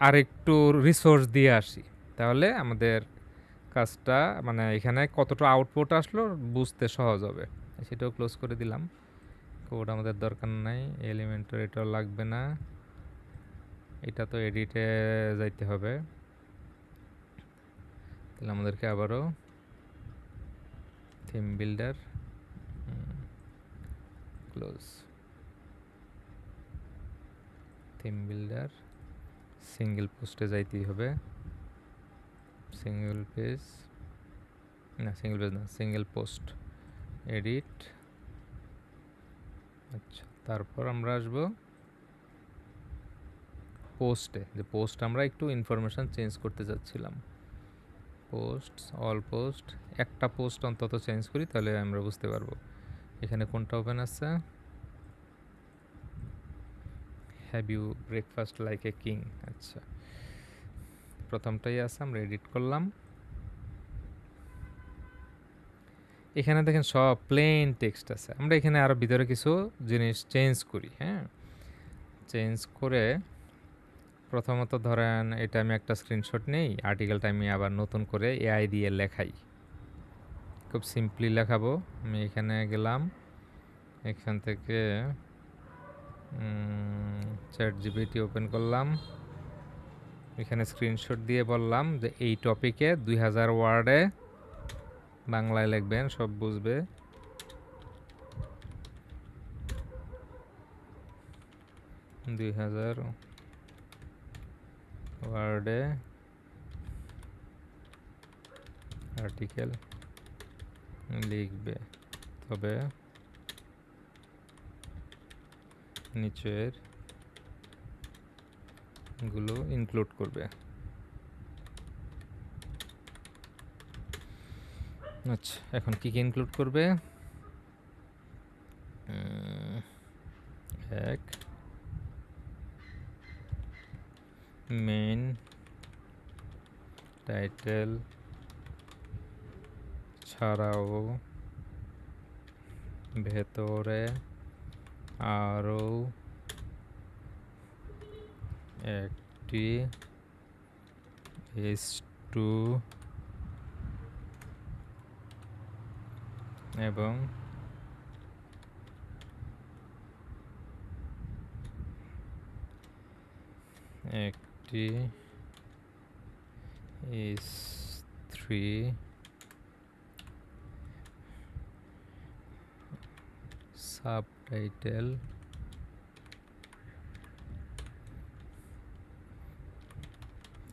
আর একটু রিসোর্স দিয়ে আসি, তাহলে আমাদের কাজটা মানে এখানে কতটা আউটপুট আসলো বুঝতে সহজ হবে। সেটাও ক্লোজ করে দিলাম, কোড আমাদের দরকার নাই। এলিমেন্টর এটাও লাগবে না, এটা তো এডিটে যাইতে হবে। তাহলে আমাদেরকে আবারও theme builder, close, theme builder, single পোস্টে যাইতেই হবে। সিঙ্গেল পেজ না, সিঙ্গেল পেজ না, সিঙ্গেল পোস্ট, এডিট। আচ্ছা, তারপর আমরা আসব পোস্টে, যে পোস্ট আমরা একটু ইনফরমেশান চেঞ্জ করতে চাচ্ছিলাম। পোস্ট, অল পোস্ট, একটা পোস্ট অন্তত চেঞ্জ করি, তাহলে আমরা বুঝতে পারবো এখানে কোনটা ওপেন আছে। Have you breakfast like a king. আচ্ছা, প্রথমটাই আছে, আমরা এডিট করলাম। এখানে দেখেন সব প্লেন টেক্সট আছে। আমরা এখানে আরও ভিতরে কিছু জিনিস চেঞ্জ করি। হ্যাঁ, চেঞ্জ করে প্রথমত ধরেন এটা আমি একটা স্ক্রিনশট নেই, আর্টিকেলটা আমি আবার নতুন করে এআই দিয়ে লেখাই, খুব সিম্পলি লেখাবো। আমি এখানে গেলাম, এখান থেকে ChatGPT ওপেন করলাম, এখানে স্ক্রিনশট দিয়ে বললাম যে এই টপিকে 2000 ওয়ার্ডে বাংলায় লিখবেন, সব বুঝবে। দুই হাজার ওয়ার্ডে আর্টিকেল লিখবে, তবে নিচের গুলো ইনক্লুড করবে। আচ্ছা, এখন কি কি ইনক্লুড করবে? এক, মেইন টাইটেল ছাড়াও ভেতরে আরও একটি H2 এবং একটি H3 সাবটাইটেল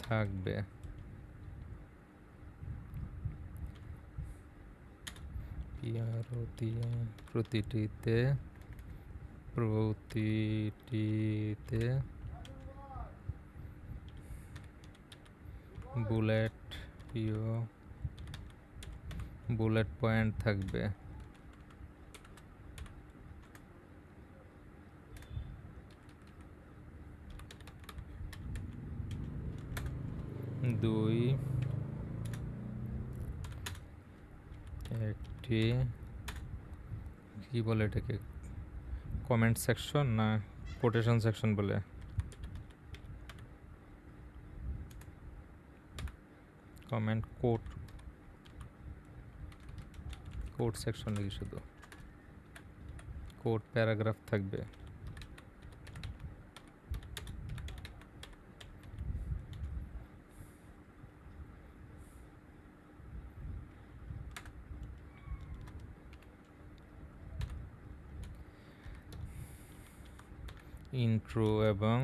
থাকবে। প্রতিটিতে বুলেট পয়েন্ট থাকবে। 2, একটি কি বলে এটাকে, কমেন্ট সেকশন না কোটেশন সেকশন বলে, কমেন্ট কোড সেকশন লিখি, শুধু কোড প্যারাগ্রাফ থাকবে। ইন্ট্রো এবং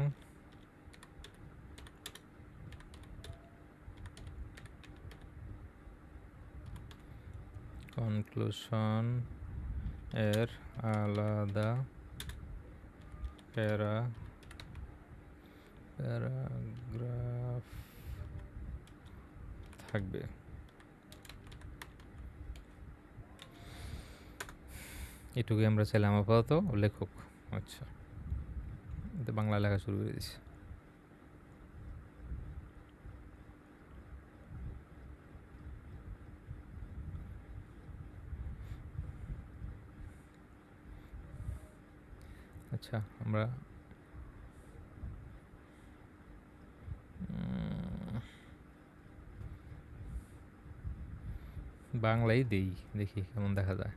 কনক্লুশন এর আলাদা প্যারাগ্রাফ থাকবে। এটুকুই আমরা চাইলাম আপাতত লেখক। আচ্ছা, বাংলা লেখা শুরু করে দিচ্ছি। আচ্ছা, আমরা বাংলাই দিই, দেখি কেমন দেখা যায়।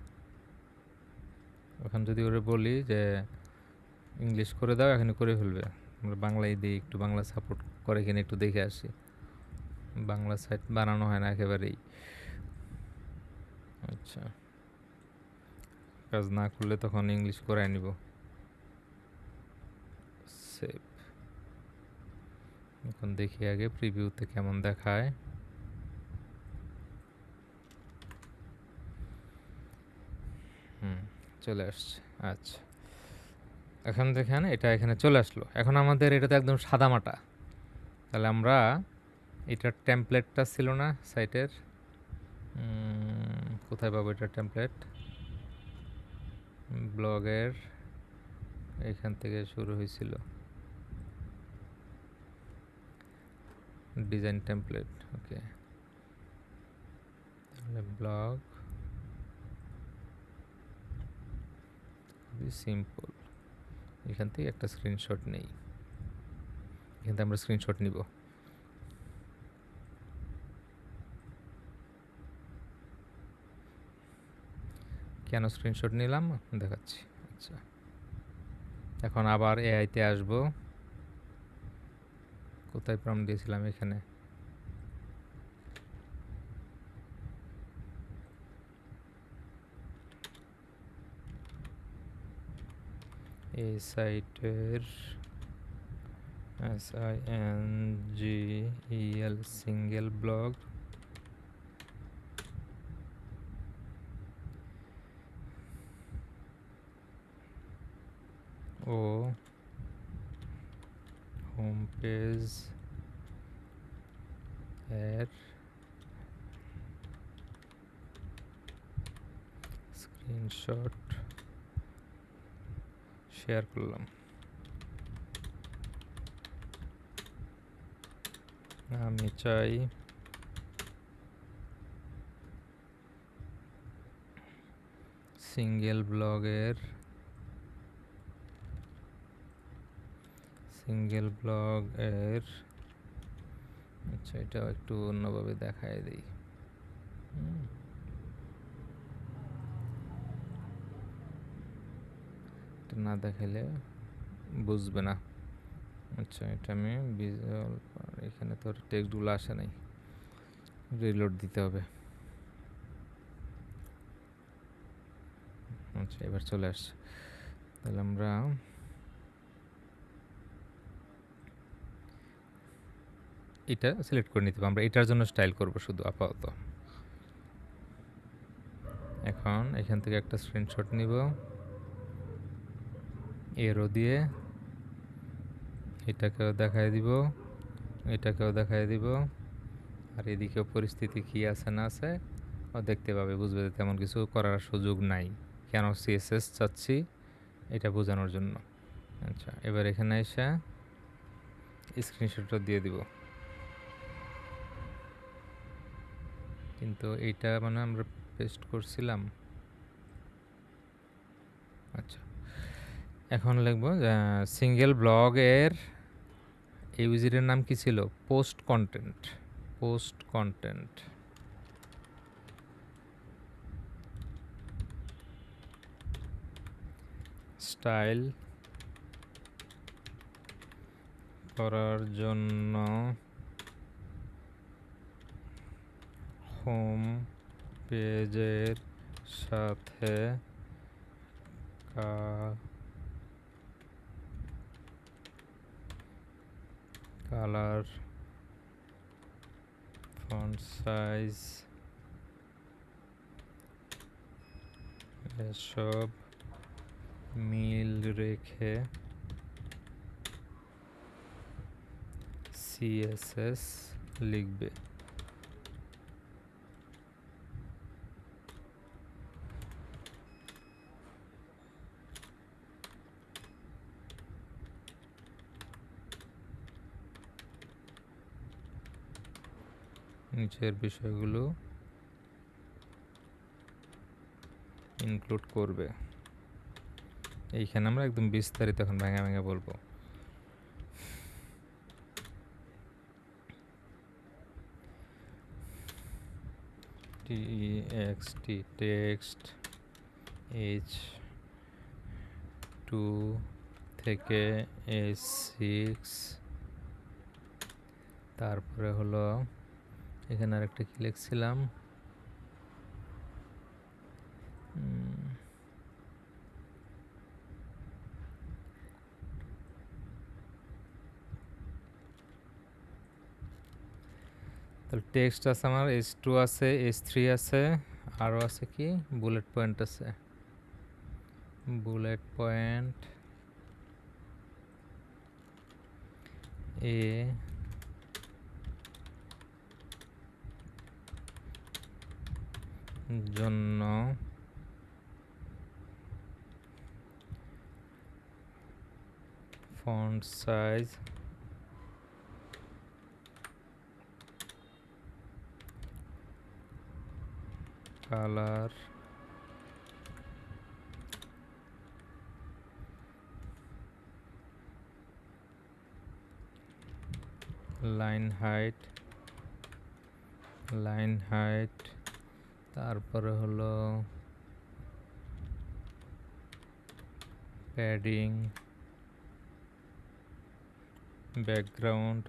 এখন যদি ওরা বলি যে ইংলিশ করে দাও, এখানে করে ফেলবে। আমরা বাংলাই দিই, একটু বাংলা সাপোর্ট করে কিনা একটু দেখে আসি। বাংলা সাইট বানানো হয় না একেবারেই। আচ্ছা, কাজ না করলে তখন ইংলিশ করাই নিব। সেভ। এখন দেখি আগে প্রিভিউতে কেমন দেখায়। চলে আসছে। আচ্ছা, এখন দেখেন এটা এখানে চলে আসলো। এখন আমাদের এটা তো একদম সাদামাটা। তাহলে আমরা এটার টেমপ্লেটটা ছিল না সাইটের, কোথায় পাবো এটার টেমপ্লেট? ব্লগের এখান থেকে শুরু হয়েছিল ডিজাইন টেমপ্লেট। ওকে, তাহলে ব্লগ খুবই সিম্পল। এখান থেকে একটা স্ক্রিনশট নেই, এখান থেকে আমরা স্ক্রিনশট নিব। কেন স্ক্রিনশট নিলাম দেখাচ্ছি। আচ্ছা, এখন আবার এআইতে আসব। কোথায় প্রম্পট দিয়েছিলাম? এখানে। এই সাইটের SINGEL সিঙ্গেল ব্লগ ও পেজ এর স্ক্রিনশট শেয়ার করলাম। আমি চাই সিঙ্গেল ব্লগ এর আচ্ছা, এটাও একটু অন্যভাবে দেখায় দিই। এটা না দেখাইলে বুঝবে না। আচ্ছা, এটা আমি ভিজুয়াল, এখানে তো টেক্সটগুলো আসে নাই, রিলোড দিতে হবে। আচ্ছা, এবার চলে আসছে। তাহলে আমরা এটা সিলেক্ট করে নিতে হবে। আমরা এটার জন্য স্টাইল করব শুধু আপাতত। এখন এখান থেকে একটা স্ক্রিনশট নিব, এরো দিয়ে এটাকেও দেখায় দিব, এটাকেও দেখায় দিব, আর এদিকেও পরিস্থিতি কি আছে না আছে ও দেখতে পাবে, বুঝবে যে তেমন কিছু করার সুযোগ নাই। কেন সিএসএস চাচ্ছি এটা বোঝানোর জন্য। আচ্ছা, এবার এখানে এসে স্ক্রিনশটটা দিয়ে দিব। কিন্তু এইটা মানে আমরা পেস্ট করছিলাম। আচ্ছা, এখন লিখবো সিঙ্গেল ব্লগের এই উইজিটের নাম কি ছিল? পোস্ট কন্টেন্ট স্টাইল করার জন্য হোম পেজের সাথে কালার, ফন্ট সাইজ এসব মিল রেখে সিএসএস লিখবে। নিচের বিষয়গুলো ইনক্লুড করবে। এইখানে আমরা একদম বিস্তারিত এখন ভেঙে ভেঙে বলবো। TXT টেক্সট H2 থেকে H6, তারপরে হলো এখানে আরেকটা কি লিখছিলাম, তাহলে টেক্সট আছে আমার, H2 আছে, H3 আছে, আরও আছে কি বুলেট পয়েন্ট আছে, বুলেট পয়েন্ট এ জন্য font size colour line height, তারপরে হলো padding, background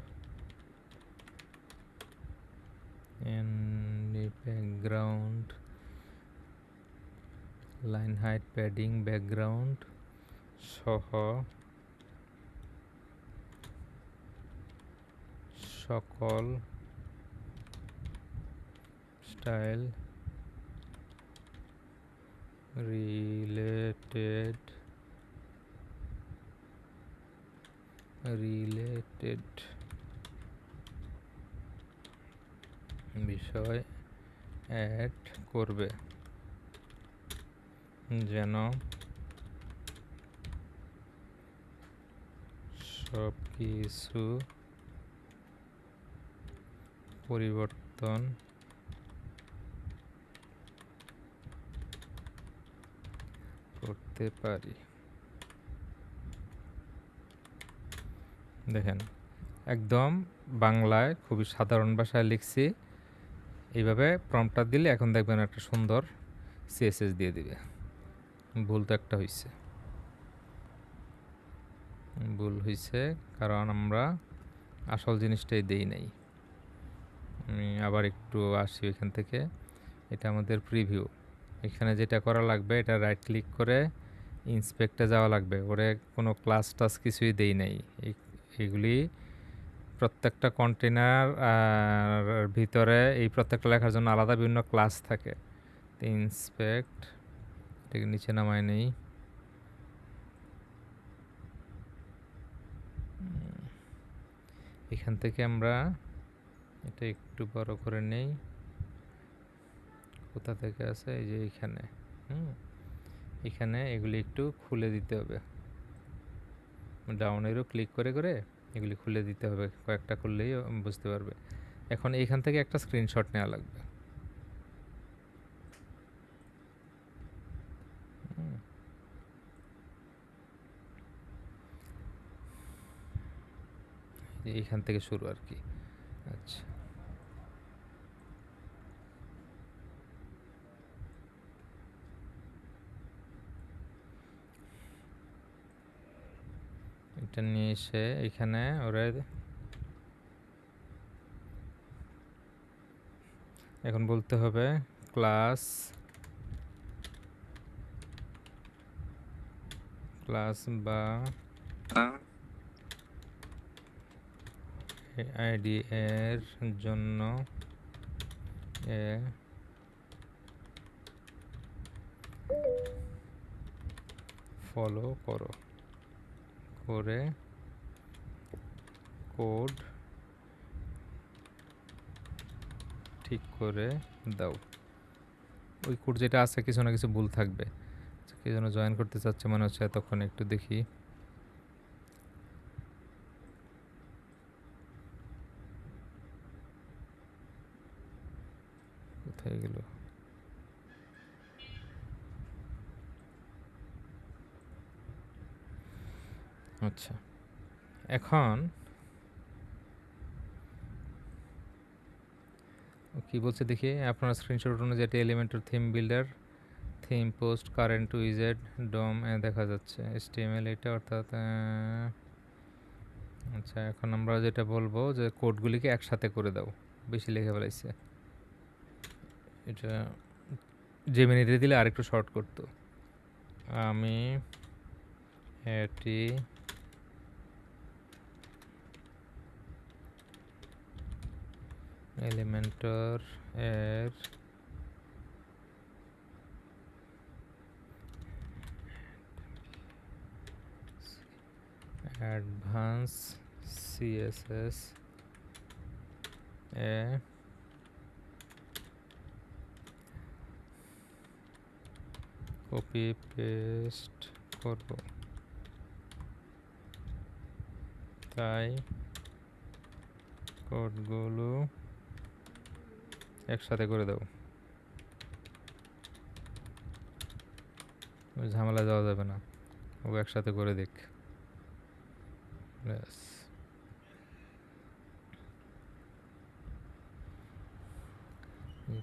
line height, padding, background সহ সকল স্টাইল রিলেটেড বিষয় অ্যাড করবে যেন সব কিছু পরিবর্তন করতে পারি। দেখেন একদম বাংলায় খুবই সাধারণ ভাষায় লিখছি। এইভাবে প্রম্পটটা দিলে এখন দেখবেন একটা সুন্দর সিএসএস দিয়ে দিবে। ভুল তো একটা হয়েছে, ভুল হয়েছে কারণ আমরা আসল জিনিসটাই দেই নাই। আমি আবার একটু আসি এখান থেকে। এটা আমাদের প্রিভিউ। এখানে যেটা করা লাগবে, এটা রাইট ক্লিক করে ইন্সপেক্টে যাওয়া লাগবে। ওরে কোনো ক্লাস টাস কিছুই দেই নাই। এগুলি প্রত্যেকটা কন্টেনার ভিতরে এই প্রত্যেকটা লেখার জন্য আলাদা বিভিন্ন ক্লাস থাকে। ইন্সপেক্ট এটাকে নিচে নামায় নেই। এখান থেকে আমরা এটা একটু বড় করে নেই। কোথা থেকে আছে? এই যে এখানে। এখানে এগুলি একটু খুলে দিতে হবে। ডাউন এরও ক্লিক করে করে এগুলি খুলে দিতে হবে। কয়েকটা খুললেই বুঝতে পারবে। এখন এইখান থেকে একটা স্ক্রিনশট নেওয়া লাগবে। এইখান থেকে শুরু আর কি। আচ্ছা, এটা নিয়ে এসে এখানে ওরা এখন বলতে হবে ক্লাস বা আইডি এর জন্য ফলো করো করে কোড ঠিক করে দাও। ওই কোড যেটা আছে কিছু না কিছু ভুল থাকবে। কে যেন জয়েন করতে চাচ্ছে মনে হচ্ছে, তখন একটু দেখি। কোথায় গেল? আচ্ছা, এখন কি বলছে দেখি। আপনার স্ক্রিনশট অনুযায়ী এলিমেন্টের theme builder, theme post, current উইজেট, ডোম দেখা যাচ্ছে। HTML এটা অর্থাৎ আচ্ছা, এখন আমরা যেটা বলবো যে কোডগুলিকে একসাথে করে দাও। বেশি লিখে ফেলাইছে। এটা জেমিনিতে দিলে আরেকটু শর্ট করতো। আমি এটি এলিমেন্টর এর অ্যাডভান্স CSS এ কপি পেস্ট করব, তাই কোডগুলো একসাথে করে দাও। ঝামেলা যাওয়া যাবে না, ও একসাথে করে দেখ। ব্যাস,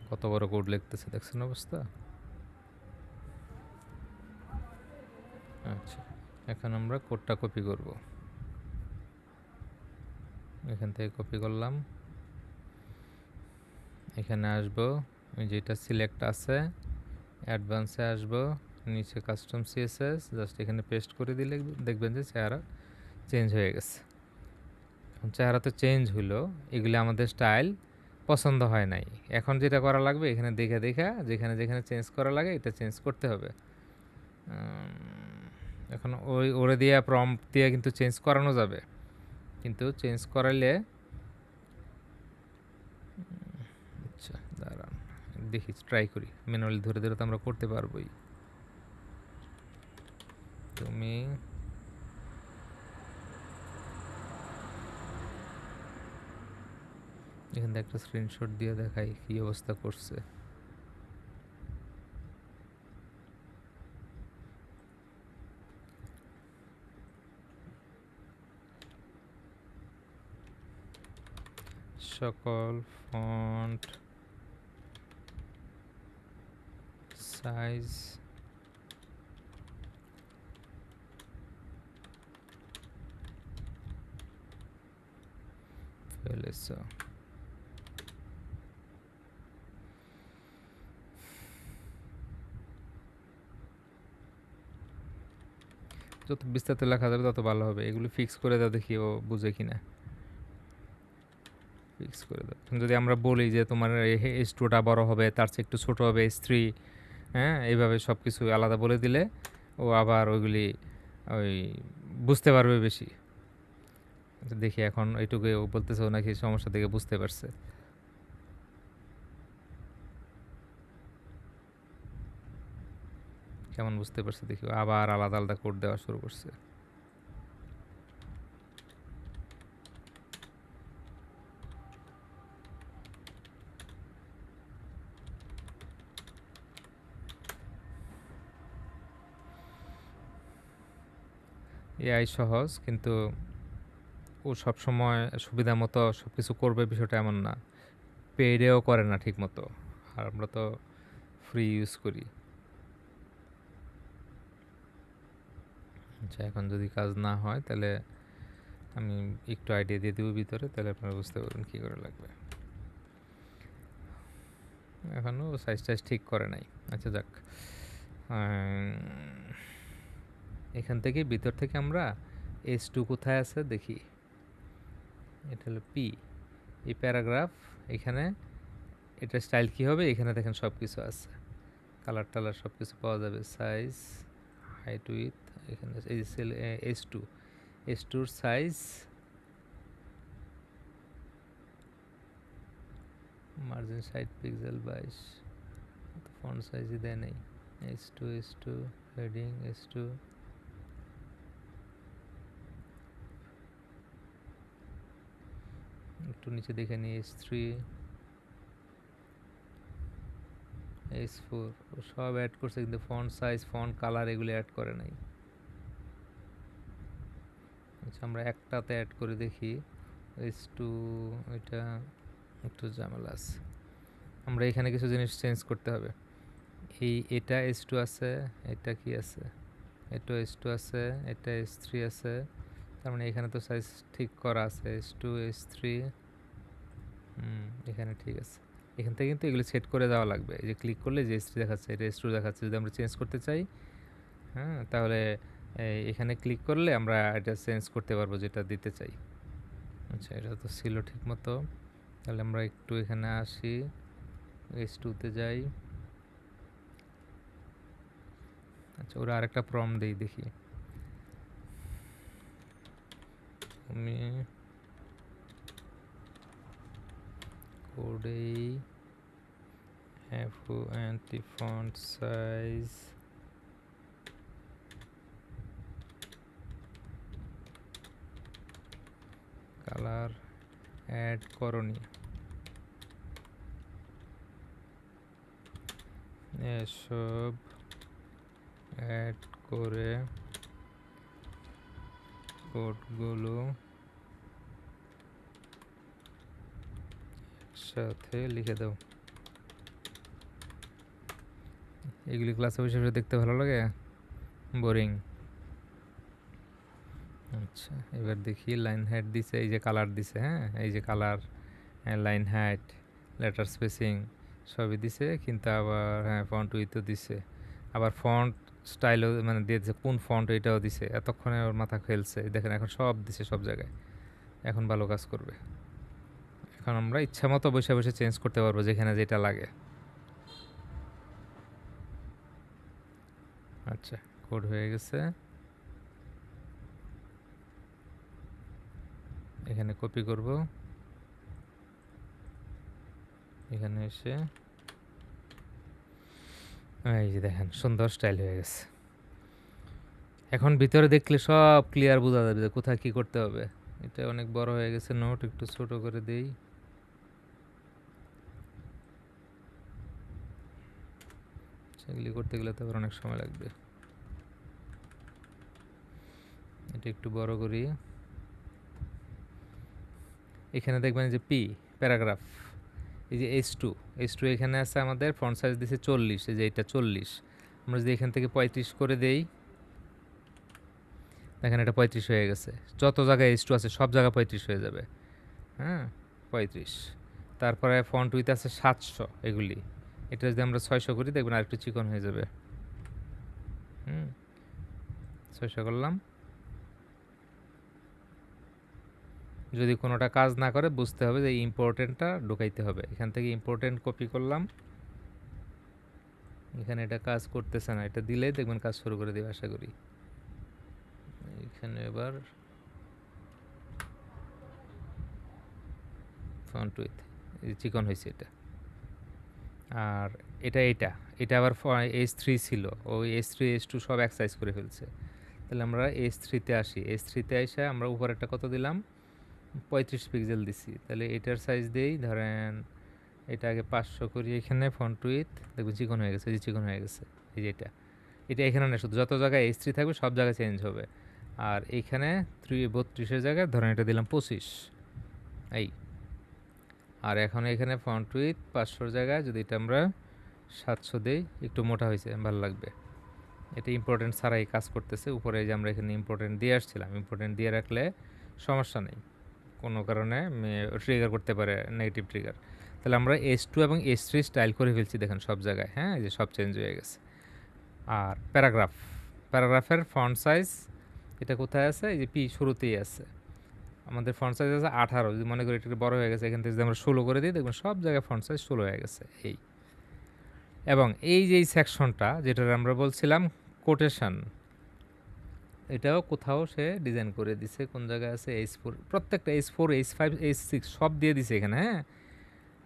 কত বড় কোড লিখতেছে দেখছেন অবস্থা। আচ্ছা, এখন আমরা কোডটা কপি করব। এখান থেকে কপি করলাম, এখানে আসবো, যেটা সিলেক্ট আছে অ্যাডভান্সে আসবো, নিচে কাস্টম CSS জাস্ট এখানে পেস্ট করে দিলে দেখবেন যে চেহারা চেঞ্জ হয়ে গেছে। চেহারা তো চেঞ্জ হইলো, এগুলি আমাদের স্টাইল পছন্দ হয় নাই। এখন যেটা করা লাগবে, এখানে দেখে দেখা যেখানে যেখানে চেঞ্জ করা লাগে এটা চেঞ্জ করতে হবে। এখন ওরে দিয়ে প্রম্পট দিয়ে কিন্তু চেঞ্জ করানো যাবে। কিন্তু চেঞ্জ করাইলে আচ্ছা দাঁড়ান দেখি ট্রাই করি, ম্যানুয়ালি ধরে ধরে তো আমরা করতে পারবোই। তুমি এখান থেকে একটা স্ক্রিনশট দিয়ে দেখাই কি অবস্থা করছে। সকল ফন্ট সাইজ ফেলেছ। যত বিস্তারিত লেখা যাবে তত ভালো হবে। এগুলো ফিক্স করে দাও, দেখি ও বুঝে কিনা। ফিক্স করে দাও। যদি আমরা বলি যে তোমার এস টুটা বড় হবে, তার চেয়ে একটু ছোট হবে এস থ্রি, হ্যাঁ এইভাবে সব কিছু আলাদা বলে দিলে ও আবার ওইগুলি ওই বুঝতে পারবে বেশি। আচ্ছা দেখি এখন এইটুকু ও বলতেছে ও নাকি সমস্যা থেকে বুঝতে পারছে। কেমন বুঝতে পারছে দেখি, আবার আলাদা আলাদা কোড দেওয়া শুরু করছে। এআই সহজ, কিন্তু ও সবসময় সুবিধা মতো সব কিছু করবে বিষয়টা এমন না। পেইডেও করে না ঠিক মতো, আর আমরা তো ফ্রি ইউজ করি। আচ্ছা এখন যদি কাজ না হয় তাহলে আমি একটু আইডিয়া দিয়ে দেবো ভিতরে, তাহলে আপনারা বুঝতে পারবেন কী করে লাগবে। এখনও সাইজ টাইজ ঠিক করে নাই। আচ্ছা যাক, এখান থেকে ভিতর থেকে আমরা এস টু কোথায় আছে দেখি। এটা হলো পি, এই প্যারাগ্রাফ, এখানে এটা স্টাইল কী হবে, এখানে দেখেন সব কিছু আছে, কালার টালার সব কিছু পাওয়া যাবে, সাইজ হাইট উইথ, এখানে এই সেল এস টু, এস টুর সাইজ, মার্জিন 60 পিক্সেল 22, ফন্ট সাইজই দেয় নেই, S two heading S two, একটু নিচে দেখে নিই এস থ্রি, এস ফোর, সব অ্যাড করছে কিন্তু ফন্ট সাইজ ফন্ট কালার এগুলো অ্যাড করে নাই। আচ্ছা আমরা একটাতে অ্যাড করে দেখি, এস টু, এটা একটু ঝামেলা আছে, আমরা এখানে কিছু জিনিস চেঞ্জ করতে হবে। এটা এস টু আছে, এটা কি আছে, এটা এস টু আছে, এটা এস থ্রি আছে, তার মানে এখানে তো সাইজ ঠিক করা আছে, এস টু এস থ্রি, এখানে ঠিক আছে। এখান থেকে কিন্তু এগুলো সেট করে দেওয়া লাগবে। এই যে ক্লিক করলে যে এস থ্রি দেখাচ্ছে, এটা এস টু দেখাচ্ছে, যদি আমরা চেঞ্জ করতে চাই, হ্যাঁ তাহলে এখানে ক্লিক করলে আমরা এটা চেঞ্জ করতে পারবো যেটা দিতে চাই। আচ্ছা এটা তো ছিল ঠিক মতো, তাহলে আমরা একটু এখানে আসি, এস টুতে যাই। আচ্ছা ওরা আরেকটা প্রম্পট দেই দেখি, আমি কোডেই এফ অ্যান্টি ফন্ট সাইজ কালার অ্যাড করনি, এসব অ্যাড করে কোডগুলো একসাথে লিখে দাও। এগুলি ক্লাসে বসে বসে দেখতে ভালো লাগে, বোরিং। আচ্ছা এবার দেখি লাইন হাইট দিছে, এই যে কালার দিছে, হ্যাঁ এই যে colour, line height, letter spacing সবই দিছে, কিন্তু আবার হ্যাঁ ফন্ট উইথও দিছে, আবার ফন্ট স্টাইলও মানে দিয়েছে, কোন ফন্ট এটাও দিছে। এতক্ষণে ওর মাথা খেলছে, দেখেন এখন সব দিছে সব জায়গায়, এখন ভালো কাজ করবে। এখন আমরা ইচ্ছা মতো বসে বসে চেঞ্জ করতে পারবো যেখানে যেটা লাগে। আচ্ছা কোড হয়ে গেছে। কপি করব, এখানে এসে এই যে দেখেন সুন্দর স্টাইল হয়ে গেছে। এখন ভিতরে দেখলে সব ক্লিয়ার বোঝা যাবে যে কোথায় কি করতে হবে। এটা অনেক বড় হয়ে গেছে নোট, একটু ছোট করে দেই। সেগুলি করতে গেলে তো আবার অনেক সময় লাগবে। এটা একটু বড় করি। এখানে দেখবেন যে পি প্যারাগ্রাফ, এই যে এইচ টু এখানে আছে আমাদের, ফন্ট সাইজ দিছে 40, এই যে এটা 40। আমরা যদি এখান থেকে 35 করে দেই, দেখেন এটা 35 হয়ে গেছে। যত জায়গায় এইচ টু আছে সব জায়গায় 35 হয়ে যাবে। হ্যাঁ, 35। তারপরে ফন্ট উইথ আছে 700, এগুলি। এটা যদি আমরা 600 করি দেখবেন আরেকটু চিকন হয়ে যাবে। 600 করলাম। যদি কোনোটা কাজ না করে বুঝতে হবে যে ইম্পর্টেন্টটা ঢুকাইতে হবে। এখান থেকে ইম্পর্টেন্ট কপি করলাম, এখানে এটা কাজ করতেছে না, এটা দিলেই দেখবেন কাজ শুরু করে দেবে আশা করি। এখানে এবার ফন্ট উইথ চিকন হয়েছে এটা। আর এটা আবার H3 ছিল, ওই H3 H2 সব এক সাইজ করে ফেলছে। তাহলে আমরা H3-তে আসি। H3-তে এসে আমরা উপরেরটা কত দিলাম, 35 পিক্সেল দিছি। তাহলে এটার সাইজ দেই, ধরেন এটা আগে 500 করি। এখানে ফন্ট উইথ দেখবেন চিকন হয়ে গেছে, এই যে চিকন হয়ে গেছে। এই যে এটা এখানে না, শুধু যত জায়গায় H3 থাকবে সব জায়গায় চেঞ্জ হবে। আর এইখানে 32-এর জায়গায় ধরেন এটা দিলাম 25, এই। আর এখন এখানে ফন্ট উইথ 500-র জায়গায় যদি এটা আমরা 700 দেই, একটু মোটা হয়েছে, ভালো লাগবে। এটা ইম্পর্টেন্ট ছাড়াই কাজ করতেছে। উপরে যে আমরা এখানে ইম্পর্টেন্ট দিয়ে আসছিলাম, ইম্পর্টেন্ট দিয়ে রাখলে সমস্যা নেই, কোনো কারণে ট্রিগার করতে পারে, নেগেটিভ ট্রিগার। তাহলে আমরা H2 এবং H3 স্টাইল করে ফেলছি দেখেন সব জায়গায়। হ্যাঁ, এই যে সব চেঞ্জ হয়ে গেছে। আর প্যারাগ্রাফের ফন্ট সাইজ এটা কোথায় আছে, এই যে পি শুরুতেই আছে। আমাদের ফন্ট সাইজ আছে 18, যদি মনে করি এটা বড় হয়ে গেছে, এখান থেকে যদি আমরা 16 করে দিই দেখবেন সব জায়গায় ফন্ট সাইজ 16 হয়ে গেছে, এই। এবং এই যে এই সেকশনটা যেটা আমরা বলছিলাম কোটেশন, এটাও কোথাও সে ডিজাইন করে দিছে। কোন জায়গায় আছে, H4, প্রত্যেকটা H4 H5 H6 সব দিয়ে দিছে এখানে। হ্যাঁ,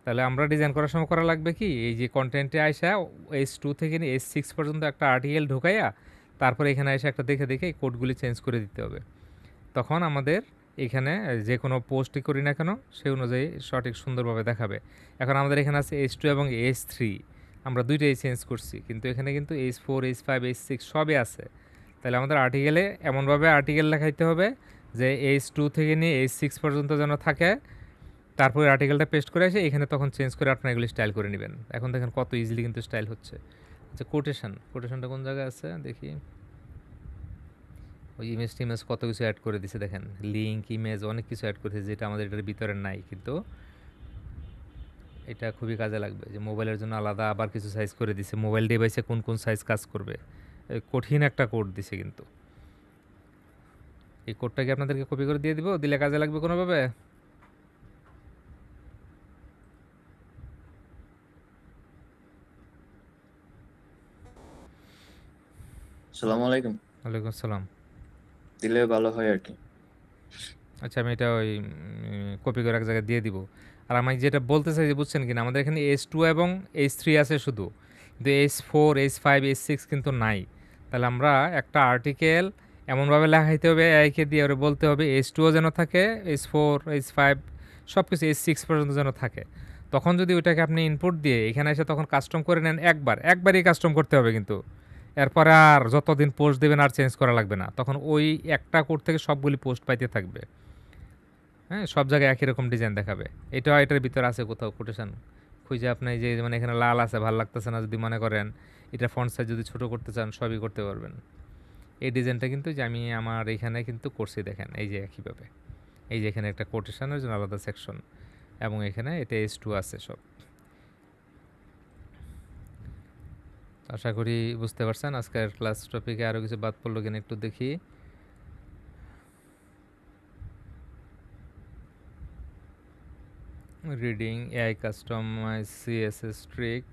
তাহলে আমরা ডিজাইন করার সময় করা লাগবে কি, এই যে কন্টেন্টে আইসা H2 থেকে নিয়ে H6 পর্যন্ত একটা আর্টিকেল ঢোকাইয়া তারপরে এখানে এসে একটা দেখে দেখে এই কোডগুলি চেঞ্জ করে দিতে হবে। তখন আমাদের এখানে যে কোনো পোস্টই করি না কেন সেই অনুযায়ী সঠিক সুন্দরভাবে দেখাবে। এখন আমাদের এখানে আছে H2 এবং H3, আমরা দুইটাই চেঞ্জ করছি, কিন্তু এখানে কিন্তু H4 H5 H6 সবই আছে। তাহলে আমাদের আর্টিকেলে এমনভাবে আর্টিকেল লেখাইতে হবে যে H2 থেকে নিয়ে H6 পর্যন্ত যেন থাকে। তারপরে আর্টিকেলটা পেস্ট করে এসে এখানে তখন চেঞ্জ করে আপনার এগুলি স্টাইল করে নেবেন। এখন দেখেন কত ইজিলি কিন্তু স্টাইল হচ্ছে। আচ্ছা, কোটেশনটা কোন জায়গায় আছে দেখি। ওই ইমেজ কত কিছু অ্যাড করে দিছে দেখেন, লিঙ্ক, ইমেজ, অনেক কিছু অ্যাড করেছে যেটা আমাদের এটার ভিতরে নাই। কিন্তু এটা খুবই কাজে লাগবে, যে মোবাইলের জন্য আলাদা আবার কিছু সাইজ করে দিছে, মোবাইল ডিভাইসে কোন কোন সাইজ কাজ করবে। কঠিন একটা কোড দিছে কিন্তু। এই কোডটাকে আপনাদেরকে কপি করে দিয়ে দিব, দিলে কাজে লাগবে কোনোভাবে।
সালাম আলাইকুম।
ওয়ালাইকুম আসসালাম।
দিলে ভালো হয় আর কি।
আচ্ছা, আমি এটা ওই কপি করে এক জায়গায় দিয়ে দিব। আর আমি যেটা বলতে চাই যে বুঝছেন কিনা, আমাদের এখানে H2 এবং H3 আছে শুধু, কিন্তু H4 H5 H6 কিন্তু নাই। তাহলে আমরা একটা আর্টিকেল এমনভাবে লেখাইতে হবে, এআইকে দিয়ে ওরা বলতে হবে H2ও যেন থাকে, H4 H5 সব কিছু H6 পর্যন্ত যেন থাকে। তখন যদি ওইটাকে আপনি ইনপুট দিয়ে এখানে এসে তখন কাস্টম করে নেন, একবারই কাস্টম করতে হবে কিন্তু। এরপরে আর যতদিন পোস্ট দেবেন আর চেঞ্জ করা লাগবে না, তখন ওই একটা কোড থেকে সবগুলি পোস্ট পাইতে থাকবে। হ্যাঁ, সব জায়গায় একই রকম ডিজাইন দেখাবে। এটার ভিতরে আছে কোথাও কোটেশন খুঁজে, আপনি যে মানে এখানে লাল আছে ভালো লাগতেছে না যদি মনে করেন, এটা ফন্ট সাইজ যদি ছোটো করতে চান সবই করতে পারবেন। এই ডিজাইনটা কিন্তু যে আমি আমার এখানে কিন্তু করছি দেখেন, এই যে একইভাবে, এই যে এখানে একটা কোটেশনের জন্য আলাদা সেকশন, এবং এখানে এটা H2 আছে সব। আশা করি বুঝতে পারছেন। আজকের ক্লাস টপিকে আরও কিছু বাদ পড়লো কিনা একটু দেখি। Reading, AI customise, CSS trick,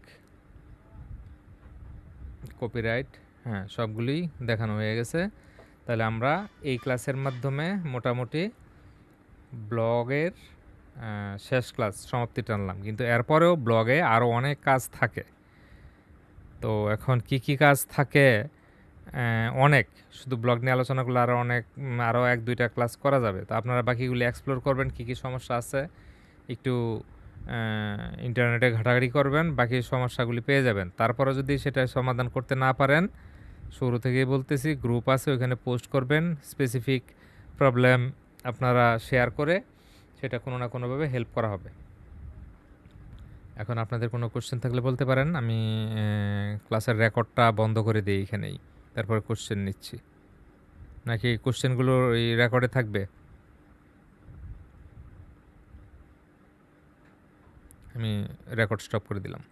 copyright, হ্যাঁ সবগুলোই দেখানো হয়ে গেছে। তাহলে আমরা এই ক্লাসের মাধ্যমে মোটামুটি ব্লগের শেষ ক্লাস সমাপ্তি টানলাম, কিন্তু এরপরেও ব্লগে আরও অনেক কাজ থাকে। তো এখন কি কি কাজ থাকে, অনেক, শুধু ব্লগ নিয়ে আলোচনা করলে আরও অনেক, আরও 1-2টা ক্লাস করা যাবে। তো আপনারা বাকিগুলি এক্সপ্লোর করবেন, কি কি সমস্যা আছে একটু ইন্টারনেটে ঘাটাঘাটি করবেন, বাকি সমস্যাগুলি পেয়ে যাবেন। তারপরে যদি সেটা সমাধান করতে না পারেন, শুরু থেকেই বলতেছি, গ্রুপ আছে, ওইখানে পোস্ট করবেন, স্পেসিফিক প্রবলেম আপনারা শেয়ার করে সেটা কোনো না কোনোভাবে হেল্প করা হবে। এখন আপনাদের কোনো কোশ্চেন থাকলে বলতে পারেন। আমি ক্লাসের রেকর্ডটা বন্ধ করে দিই এখানেই, তারপরে কোশ্চেন নিচ্ছি, নাকি কোশ্চেনগুলো এই রেকর্ডে থাকবে? আমি রেকর্ড স্টপ করে দিলাম।